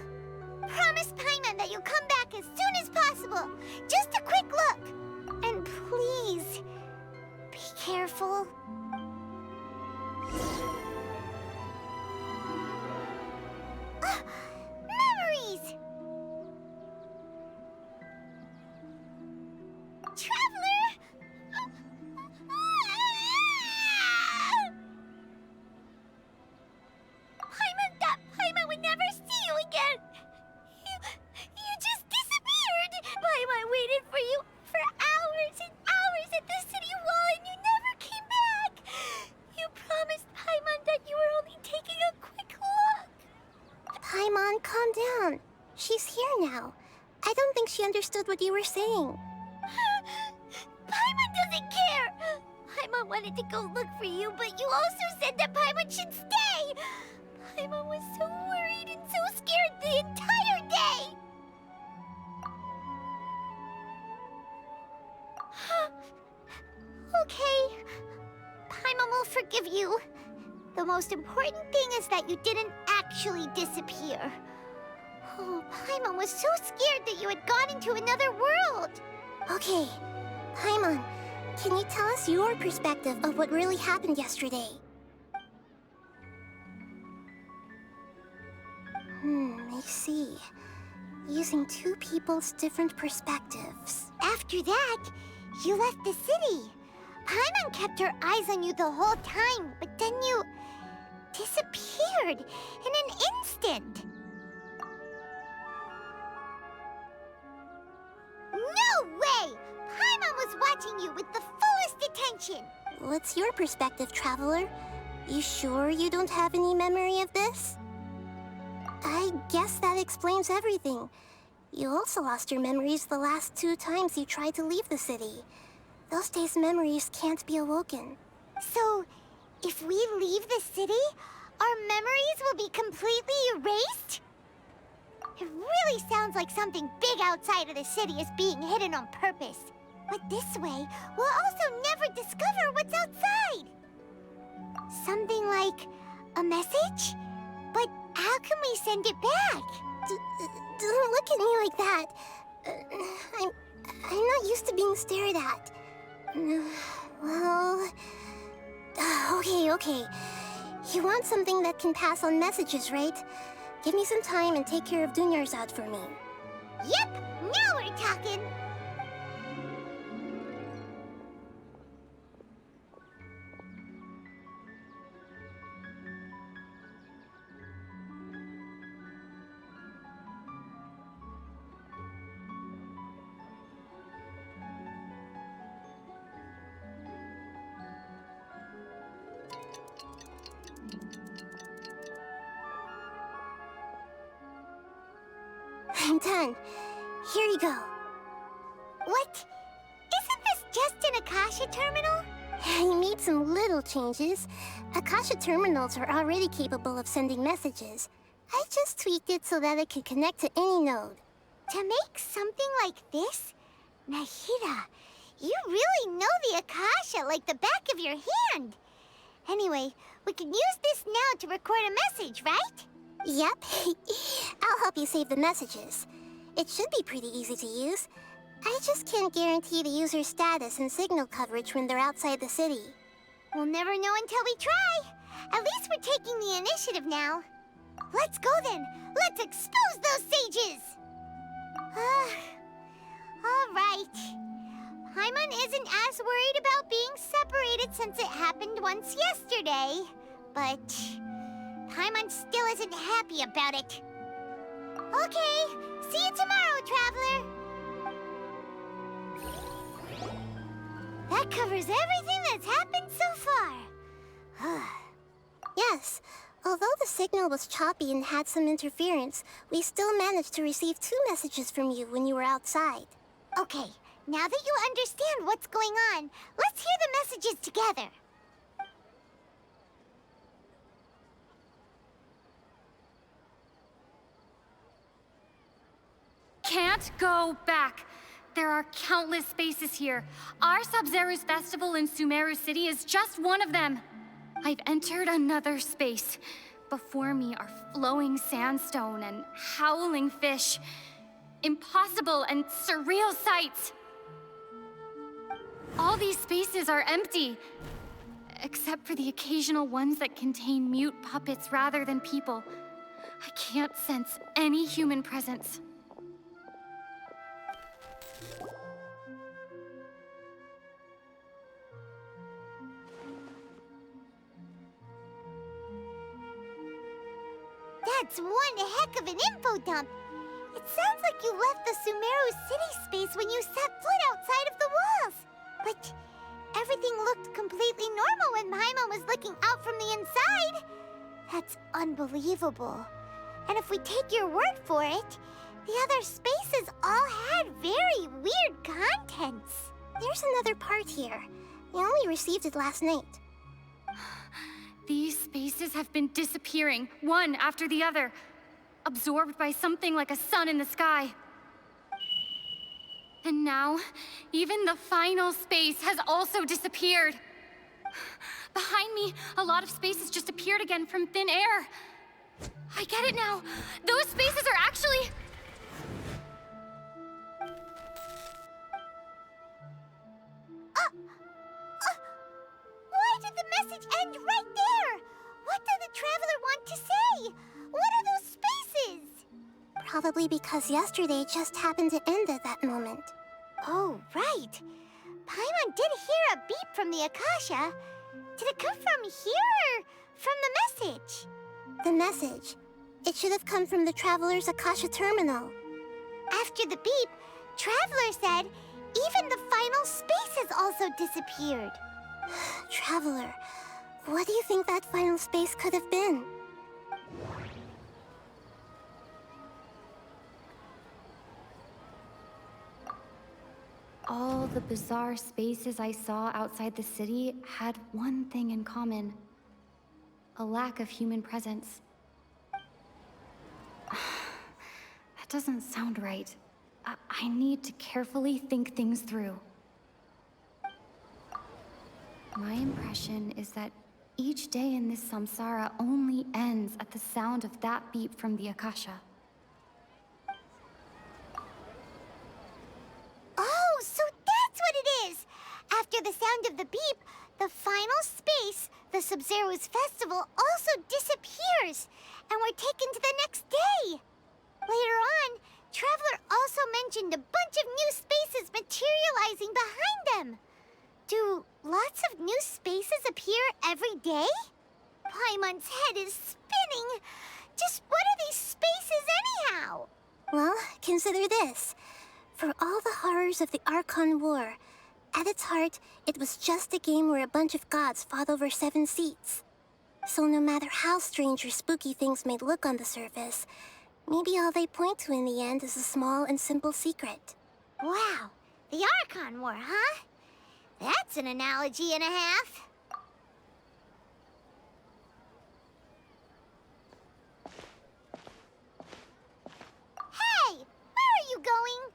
[SPEAKER 1] Promise Paimon that you'll come back as soon as possible. Just a quick look. And please, be careful. Memories! Traveler! Paimon would never see you again! You just disappeared! Paimon waited for you for hours and hours at the city wall and you never came back! You promised Paimon that you were only taking a quick look!
[SPEAKER 10] Paimon, calm down. She's here now. I don't think she understood what you were saying.
[SPEAKER 1] Paimon doesn't care! Paimon wanted to go look for you, but you also said that Paimon should stay! Paimon was so worried and so scared the entire day! Okay. Paimon will forgive you. The most important thing is that you didn't actually disappear. Oh, Paimon was so scared that you had gone into another world!
[SPEAKER 10] Okay, Paimon, can you tell us your perspective of what really happened yesterday? I see. Using two people's different perspectives.
[SPEAKER 1] After that, you left the city. Paimon kept her eyes on you the whole time, but then you disappeared. disappeared in an instant. No way! Paimon was watching you with the fullest attention.
[SPEAKER 10] What's your perspective, Traveler? You sure you don't have any memory of this? I guess that explains everything. You also lost your memories the last 2 times you tried to leave the city. Those days' memories can't be awoken.
[SPEAKER 1] So, if we leave the city, our memories will be completely erased? It really sounds like something big outside of the city is being hidden on purpose. But this way, we'll also never discover what's outside. Something like a message? But how can we send it back?
[SPEAKER 10] Don't look at me like that. I'm not used to being stared at. Well... Okay. You want something that can pass on messages, right? Give me some time and take care of Dunyarzad for me.
[SPEAKER 1] Yep, now we're talking.
[SPEAKER 10] I'm done. Here you go.
[SPEAKER 1] What? Isn't this just an Akasha terminal?
[SPEAKER 10] I made some little changes. Akasha terminals are already capable of sending messages. I just tweaked it so that it can connect to any node.
[SPEAKER 1] To make something like this? Nahida, you really know the Akasha like the back of your hand. Anyway, we can use this now to record a message, right?
[SPEAKER 10] Yep. I'll help you save the messages. It should be pretty easy to use. I just can't guarantee the user's status and signal coverage when they're outside the city.
[SPEAKER 1] We'll never know until we try. At least we're taking the initiative now. Let's go then. Let's expose those sages. All right. Paimon isn't as worried about being separated since it happened once yesterday. But Paimon still isn't happy about it. Okay, see you tomorrow, Traveler. That covers everything that's happened so far.
[SPEAKER 10] Yes, although the signal was choppy and had some interference, we still managed to receive 2 messages from you when you were outside.
[SPEAKER 1] Okay, now that you understand what's going on, let's hear the messages together.
[SPEAKER 13] Can't go back. There are countless spaces here. Our Sabzeruz festival in Sumeru City is just one of them. I've entered another space. Before me are flowing sandstone and howling fish. Impossible and surreal sights. All these spaces are empty, except for the occasional ones that contain mute puppets rather than people. I can't sense any human presence.
[SPEAKER 1] That's one heck of an info dump. It sounds like you left the Sumeru city space when you set foot outside of the walls. But everything looked completely normal when Paimon was looking out from the inside. That's unbelievable. And if we take your word for it, the other spaces all had very weird contents.
[SPEAKER 10] There's another part here. You only received it last night.
[SPEAKER 13] These spaces have been disappearing, one after the other, absorbed by something like a sun in the sky. And now, even the final space has also disappeared. Behind me, a lot of spaces just appeared again from thin air. I get it now. Those spaces are actually...
[SPEAKER 1] Why did the message end right there? What did the Traveler want to say? What are those spaces?
[SPEAKER 10] Probably because yesterday just happened to end at that moment.
[SPEAKER 1] Oh, right. Paimon did hear a beep from the Akasha. Did it come from here or from the message?
[SPEAKER 10] The message. It should have come from the Traveler's Akasha terminal.
[SPEAKER 1] After the beep, Traveler said even the final space has also disappeared.
[SPEAKER 10] Traveler, what do you think that final space could have been?
[SPEAKER 13] All the bizarre spaces I saw outside the city had one thing in common. A lack of human presence. That doesn't sound right. I need to carefully think things through. My impression is that each day in this samsara only ends at the sound of that beep from the Akasha.
[SPEAKER 1] Oh, so that's what it is! After the sound of the beep, the final space, the Sabzeruz festival, also disappears, and we're taken to the next day. Later on, Traveler also mentioned a bunch of new spaces materializing behind them. Do lots of new spaces appear every day? Paimon's head is spinning. Just what are these spaces anyhow?
[SPEAKER 10] Well, consider this. For all the horrors of the Archon War, at its heart, it was just a game where a bunch of gods fought over 7 seats. So no matter how strange or spooky things may look on the surface, maybe all they point to in the end is a small and simple secret.
[SPEAKER 1] Wow, the Archon War, huh? That's an analogy and a half. Hey, where are you going?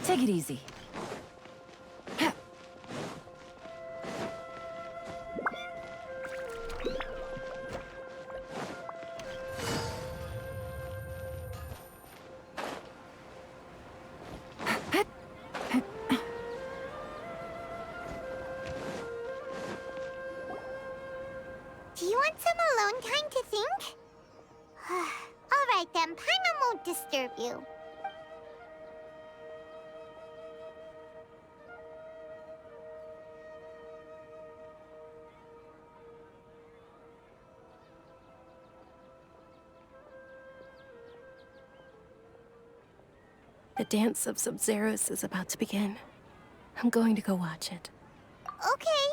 [SPEAKER 14] Take it easy.
[SPEAKER 1] Do you want some alone time to think? All right then, Paimon won't disturb you.
[SPEAKER 2] The dance of Sabzeruz is about to begin. I'm going to go watch it.
[SPEAKER 1] Okay.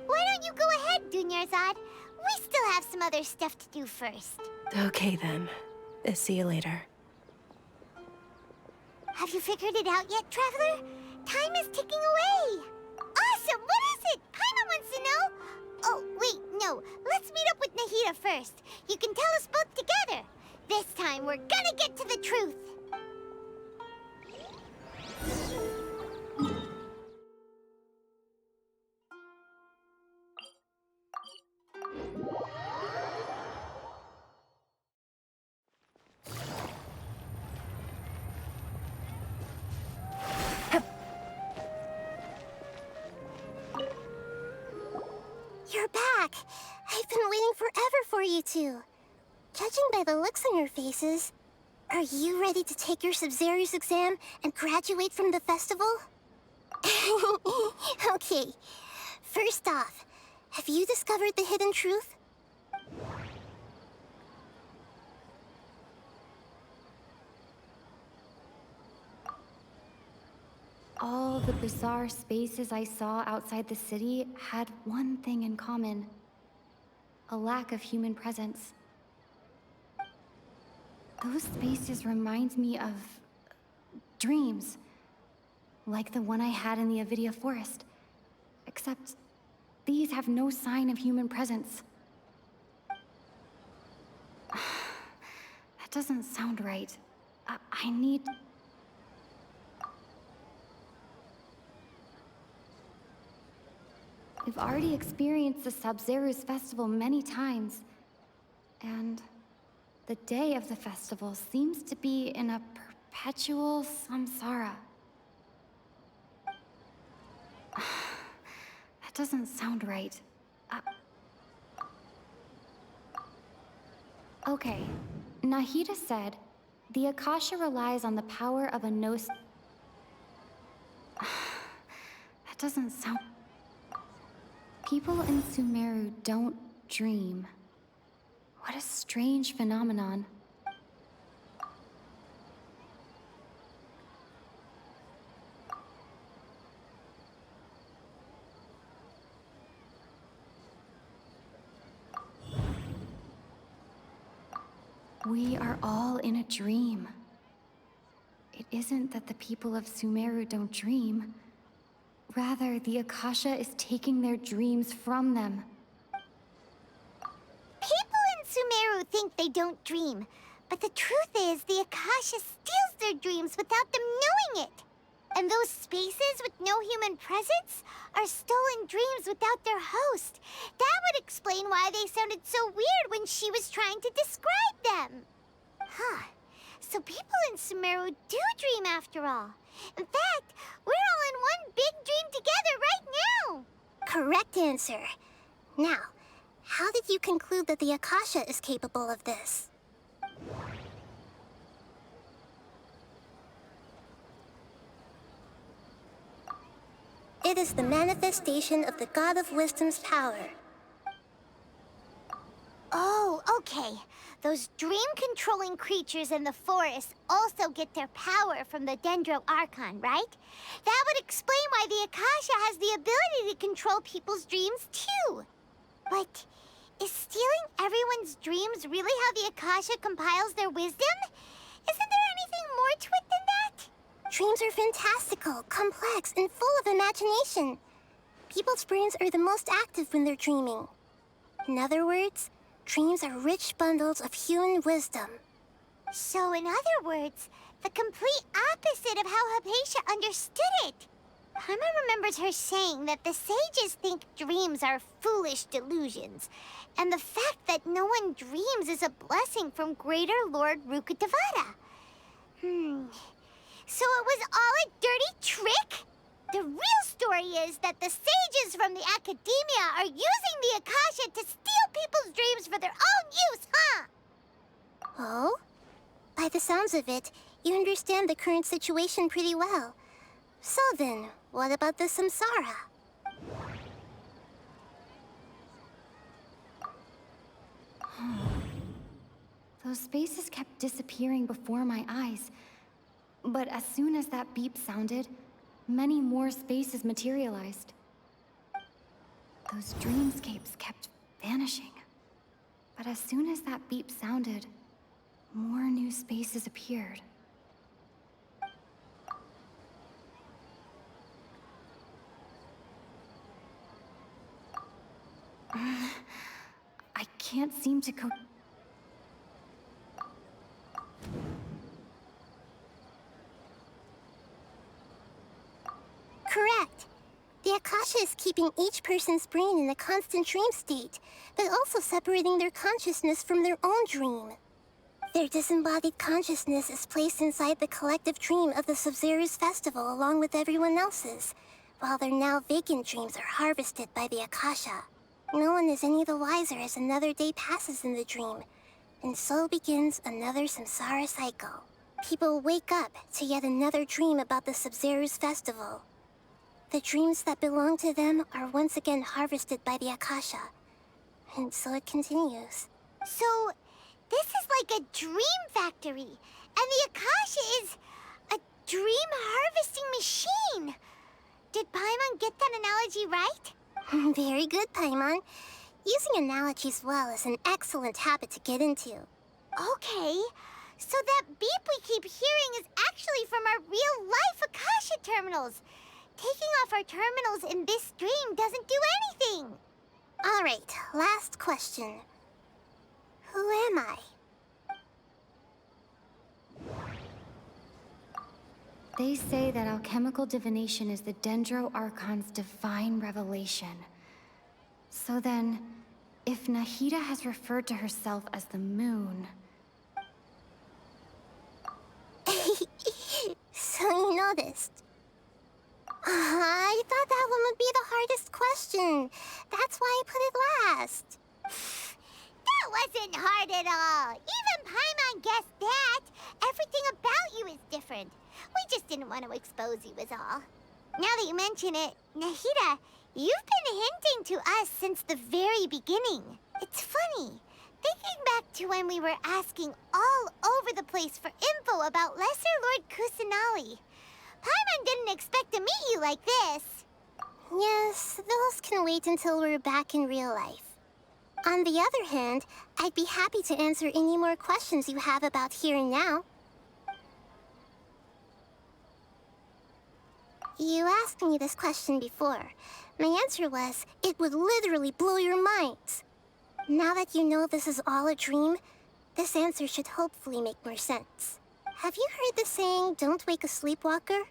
[SPEAKER 1] Why don't you go ahead, Dunyarzad? We still have some other stuff to do first.
[SPEAKER 2] Okay then. See you later.
[SPEAKER 1] Have you figured it out yet, Traveler? Time is ticking away. Awesome! What is it? Paimon wants to know. Oh, wait, no. Let's meet up with Nahida first. You can tell us both together. This time, we're gonna get to the truth.
[SPEAKER 10] You're back! I've been waiting forever for you two. Judging by the looks on your faces, are you ready to take your Sabzeruz exam and graduate from the festival? Okay, first off, have you discovered the hidden truth?
[SPEAKER 13] All the bizarre spaces I saw outside the city had one thing in common. A lack of human presence. Those spaces remind me of dreams. Like the one I had in the Avidia Forest. Except these have no sign of human presence. That doesn't sound right. I need... We've already experienced the Sabzeruz festival many times. And the day of the festival seems to be in a perpetual samsara. That doesn't sound right. Okay, Nahida said, the Akasha relies on the power of a That doesn't sound... People in Sumeru don't dream. What a strange phenomenon. We are all in a dream. It isn't that the people of Sumeru don't dream. Rather, the Akasha is taking their dreams from them.
[SPEAKER 1] People in Sumeru think they don't dream, but the truth is the Akasha steals their dreams without them knowing it. And those spaces with no human presence are stolen dreams without their host. That would explain why they sounded so weird when she was trying to describe them. Huh. So people in Sumeru do dream after all. In fact, we're all in one big dream together right now.
[SPEAKER 10] Correct answer. Now, how did you conclude that the Akasha is capable of this? It is the manifestation of the God of Wisdom's power.
[SPEAKER 1] Oh, okay. Those dream-controlling creatures in the forest also get their power from the Dendro Archon, right? That would explain why the Akasha has the ability to control people's dreams, too. But is stealing everyone's dreams really how the Akasha compiles their wisdom? Isn't there anything more to it than that?
[SPEAKER 10] Dreams are fantastical, complex, and full of imagination. People's brains are the most active when they're dreaming. In other words, dreams are rich bundles of human wisdom.
[SPEAKER 1] So in other words, the complete opposite of how Hypatia understood it. Paimon remembers her saying that the sages think dreams are foolish delusions, and the fact that no one dreams is a blessing from Greater Lord Rukkhadevata. So it was all a dirty trick? The real story is that the sages from the Academia are using the Akasha to steal people's dreams for their own use, huh?
[SPEAKER 10] Oh? By the sounds of it, you understand the current situation pretty well. So then, what about the Samsara?
[SPEAKER 13] Those spaces kept disappearing before my eyes. But as soon as that beep sounded, many more spaces materialized. Those dreamscapes kept vanishing. But as soon as that beep sounded, more new spaces appeared. I can't seem to go...
[SPEAKER 10] Correct. The Akasha is keeping each person's brain in a constant dream state, but also separating their consciousness from their own dream. Their disembodied consciousness is placed inside the collective dream of the Sabzeruz festival along with everyone else's, while their now vacant dreams are harvested by the Akasha. No one is any the wiser as another day passes in the dream, and so begins another Samsara cycle. People wake up to yet another dream about the Sabzeruz festival. The dreams that belong to them are once again harvested by the Akasha, and so it continues.
[SPEAKER 1] So, this is like a dream factory, and the Akasha is a dream harvesting machine. Did Paimon get that analogy right?
[SPEAKER 10] Very good, Paimon. Using analogies well is an excellent habit to get into.
[SPEAKER 1] Okay, so that beep we keep hearing is actually from our real-life Akasha terminals. Taking off our terminals in this dream doesn't do anything.
[SPEAKER 10] All right, last question. Who am I?
[SPEAKER 13] They say that alchemical divination is the Dendro Archon's divine revelation. So then, if Nahida has referred to herself as the moon...
[SPEAKER 10] So you noticed. I thought that one would be the hardest question. That's why I put it last.
[SPEAKER 1] That wasn't hard at all. Even Paimon guessed that. Everything about you is different. We just didn't want to expose you is all. Now that you mention it, Nahida, you've been hinting to us since the very beginning. It's funny. Thinking back to when we were asking all over the place for info about Lesser Lord Kusanali. Paimon didn't expect to meet you like this.
[SPEAKER 10] Yes, those can wait until we're back in real life. On the other hand, I'd be happy to answer any more questions you have about here and now. You asked me this question before. My answer was, it would literally blow your minds. Now that you know this is all a dream, this answer should hopefully make more sense. Have you heard the saying, don't wake a sleepwalker?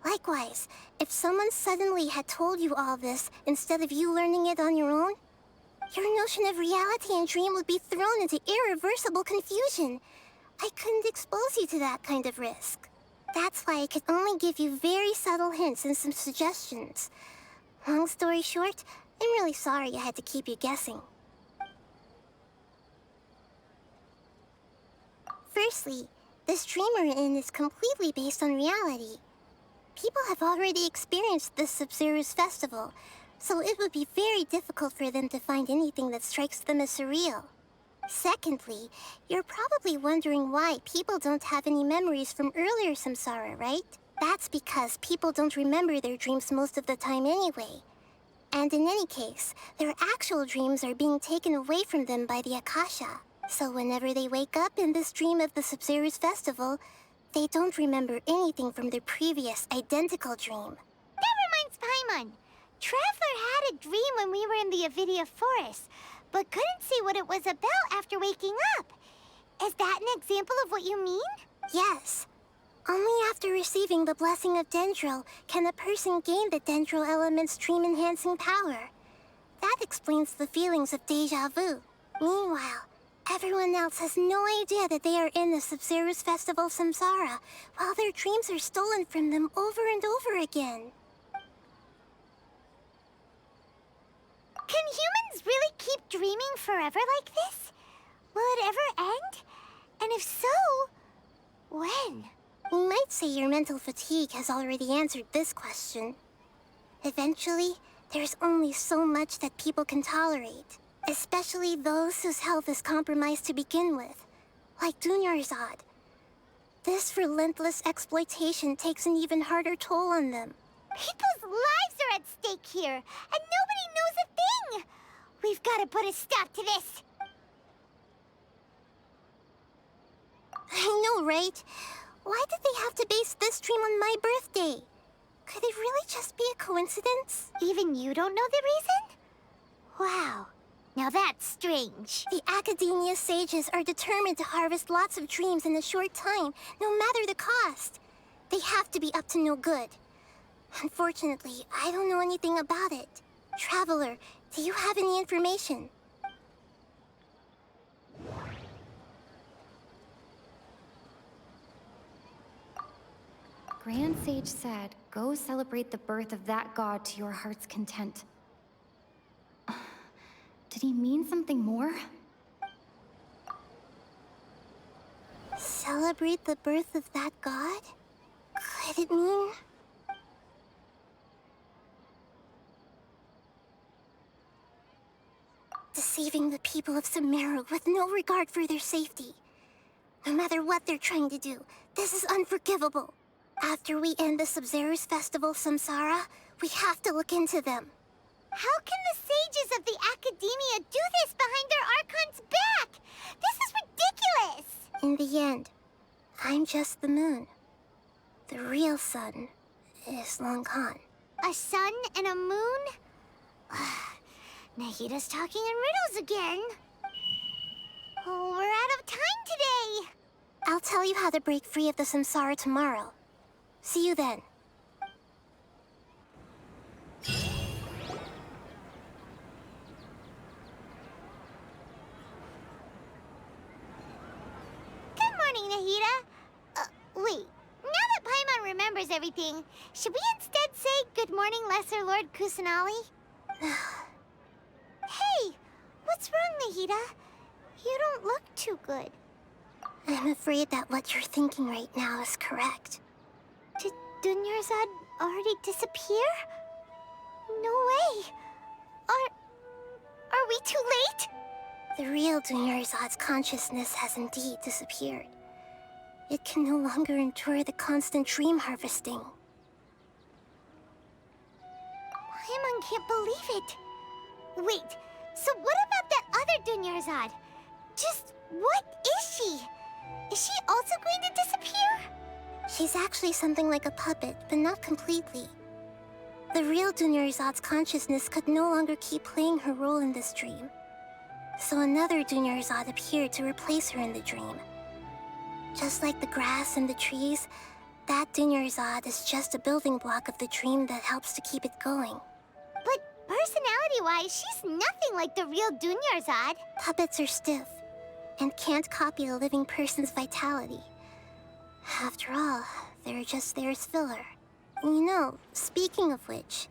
[SPEAKER 10] Likewise, if someone suddenly had told you all this instead of you learning it on your own, your notion of reality and dream would be thrown into irreversible confusion. I couldn't expose you to that kind of risk. That's why I could only give you very subtle hints and some suggestions. Long story short, I'm really sorry I had to keep you guessing. Firstly, this dream we're in is completely based on reality. People have already experienced this Sabzeruz festival, so it would be very difficult for them to find anything that strikes them as surreal. Secondly, you're probably wondering why people don't have any memories from earlier Samsara, right? That's because people don't remember their dreams most of the time anyway. And in any case, their actual dreams are being taken away from them by the Akasha. So whenever they wake up in this dream of the Sabzeruz festival, they don't remember anything from their previous identical dream.
[SPEAKER 1] That reminds Paimon. Traveler had a dream when we were in the Avidia forest, but couldn't see what it was about after waking up. Is that an example of what you mean?
[SPEAKER 10] Yes. Only after receiving the blessing of Dendro can a person gain the Dendro element's dream-enhancing power. That explains the feelings of deja vu. Meanwhile, everyone else has no idea that they are in the Sabzeruz Festival Samsara, while their dreams are stolen from them over and over again.
[SPEAKER 1] Can humans really keep dreaming forever like this? Will it ever end? And if so, when?
[SPEAKER 10] You might say your mental fatigue has already answered this question. Eventually, there's only so much that people can tolerate, especially those whose health is compromised to begin with, like Dunyarzad. This relentless exploitation takes an even harder toll on them.
[SPEAKER 1] People's lives are at stake here, and nobody knows a thing! We've got to put a stop to this!
[SPEAKER 10] I know, right? Why did they have to base this dream on my birthday? Could it really just be a coincidence?
[SPEAKER 1] Even you don't know the reason? Wow. Now that's strange.
[SPEAKER 10] The Academia sages are determined to harvest lots of dreams in a short time, no matter the cost. They have to be up to no good. Unfortunately, I don't know anything about it. Traveler, do you have any information?
[SPEAKER 13] Grand Sage said, go celebrate the birth of that god to your heart's content. Did he mean something more?
[SPEAKER 10] Celebrate the birth of that god? Could it mean... deceiving the people of Sumeru with no regard for their safety? No matter what they're trying to do, this is unforgivable. After we end the Sabzeruz Festival Samsara, we have to look into them.
[SPEAKER 1] How can the sages of the Academia do this behind their Archon's back? This is ridiculous!
[SPEAKER 10] In the end, I'm just the moon. The real sun is long gone.
[SPEAKER 1] A sun and a moon? Nahida's talking in riddles again. Oh, we're out of time today.
[SPEAKER 10] I'll tell you how to break free of the Samsara tomorrow. See you then.
[SPEAKER 1] Good morning, Nahida. Wait. Now that Paimon remembers everything, should we instead say good morning, Lesser Lord Kusanali? Hey, what's wrong, Nahida? You don't look too good.
[SPEAKER 10] I'm afraid that what you're thinking right now is correct.
[SPEAKER 1] Did Dunyarzad already disappear? No way. Are we too late?
[SPEAKER 10] The real Dunyarzad's consciousness has indeed disappeared. It can no longer endure the constant dream harvesting.
[SPEAKER 1] Paimon can't believe it. Wait, so what about that other Dunyarzad? Just what is she? Is she also going to disappear?
[SPEAKER 10] She's actually something like a puppet, but not completely. The real Dunyarzad's consciousness could no longer keep playing her role in this dream. So another Dunyarzad appeared to replace her in the dream. Just like the grass and the trees, that Dunyarzad is just a building block of the dream that helps to keep it going.
[SPEAKER 1] But personality-wise, she's nothing like the real Dunyarzad.
[SPEAKER 10] Puppets are stiff, and can't copy a living person's vitality. After all, they're just there as filler. You know, speaking of which,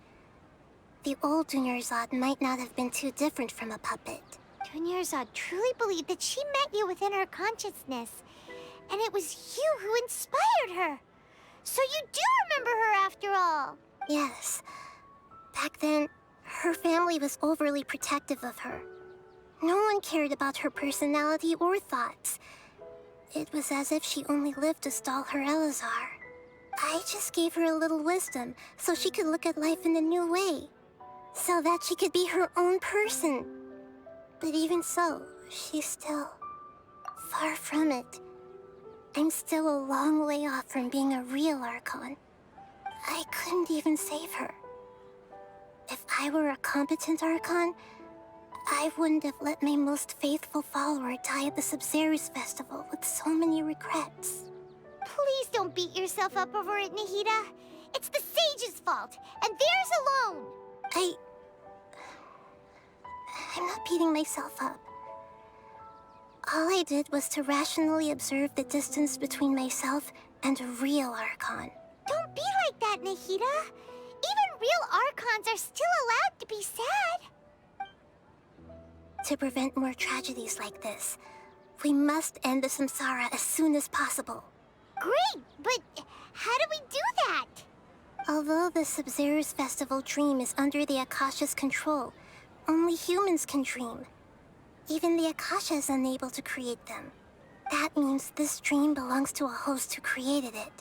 [SPEAKER 10] the old Dunyarzad might not have been too different from a puppet.
[SPEAKER 1] Dunyarzad truly believed that she met you within her consciousness, and it was you who inspired her. So you do remember her after all.
[SPEAKER 10] Yes. Back then, her family was overly protective of her. No one cared about her personality or thoughts. It was as if she only lived to stall her Elazar. I just gave her a little wisdom so she could look at life in a new way. So that she could be her own person. But even so, she's still far from it. I'm still a long way off from being a real Archon. I couldn't even save her. If I were a competent Archon, I wouldn't have let my most faithful follower die at the Sabzeruz festival with so many regrets.
[SPEAKER 1] Please don't beat yourself up over it, Nahida. It's the sage's fault, and theirs alone.
[SPEAKER 10] I'm not beating myself up. All I did was to rationally observe the distance between myself and a real Archon.
[SPEAKER 1] Don't be like that, Nahida. Even real Archons are still allowed to be sad.
[SPEAKER 10] To prevent more tragedies like this, we must end the Samsara as soon as possible.
[SPEAKER 1] Great, but how do we do that?
[SPEAKER 10] Although the Sabzeruz festival dream is under the Akasha's control, only humans can dream. Even the Akasha is unable to create them. That means this dream belongs to a host who created it.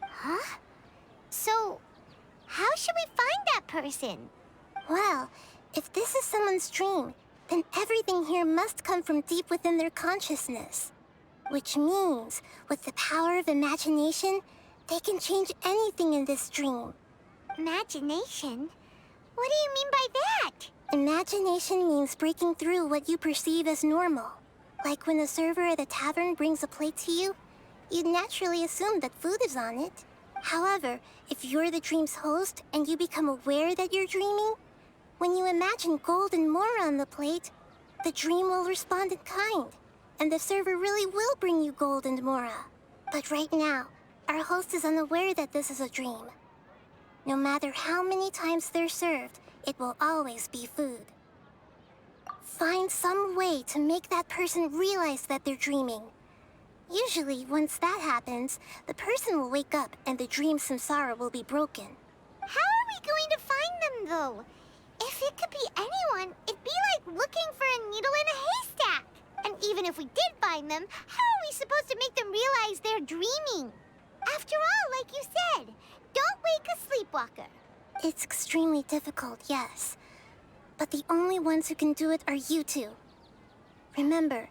[SPEAKER 1] Huh? So, how should we find that person?
[SPEAKER 10] Well, if this is someone's dream, then everything here must come from deep within their consciousness. Which means, with the power of imagination, they can change anything in this dream.
[SPEAKER 1] Imagination? What do you mean by that?
[SPEAKER 10] Imagination means breaking through what you perceive as normal. Like when a server at a tavern brings a plate to you, you'd naturally assume that food is on it. However, if you're the dream's host and you become aware that you're dreaming, when you imagine gold and more on the plate, the dream will respond in kind, and the server really will bring you gold and mora. But right now, our host is unaware that this is a dream. No matter how many times they're served, it will always be food. Find some way to make that person realize that they're dreaming. Usually, once that happens, the person will wake up and the dream samsara will be broken.
[SPEAKER 1] How are we going to find them, though? If it could be anyone, it'd be like looking for a needle in a haystack. And even if we did find them, how are we supposed to make them realize they're dreaming? After all, like you said, don't wake a sleepwalker.
[SPEAKER 10] It's extremely difficult, yes. But the only ones who can do it are you two. Remember,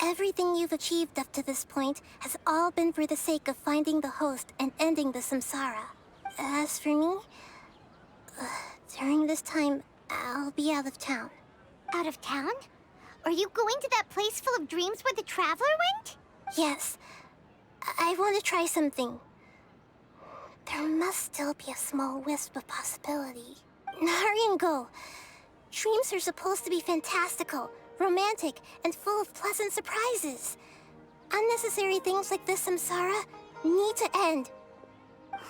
[SPEAKER 10] everything you've achieved up to this point has all been for the sake of finding the host and ending the samsara. As for me, during this time, I'll be out of town.
[SPEAKER 1] Out of town? Are you going to that place full of dreams where the Traveler went?
[SPEAKER 10] Yes. I want to try something. There must still be a small wisp of possibility. Hurry and go. Dreams are supposed to be fantastical, romantic, and full of pleasant surprises. Unnecessary things like this samsara need to end.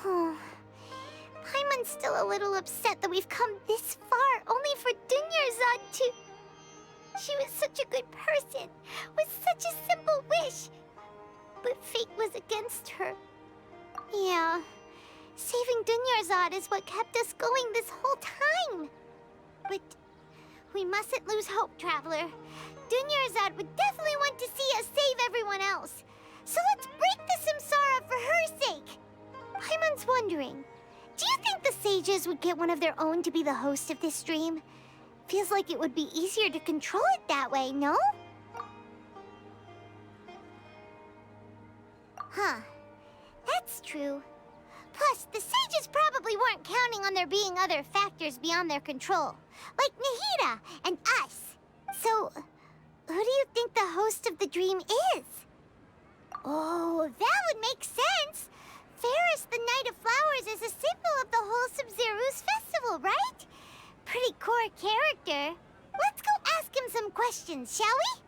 [SPEAKER 1] Paimon's still a little upset that we've come this far only for Dunyarzad to... is what kept us going this whole time. But we mustn't lose hope, Traveler. Dunyarzad would definitely want to see us save everyone else. So let's break the Samsara for her sake. Paimon's wondering, do you think the sages would get one of their own to be the host of this stream? Feels like it would be easier to control it that way, no? Huh. That's true. Plus, the sages probably weren't counting on there being other factors beyond their control, like Nahida and us. So, who do you think the host of the dream is? Oh, that would make sense. Ferris, the Knight of Flowers, is a symbol of the whole Sabzeruz festival, right? Pretty core character. Let's go ask him some questions, shall we?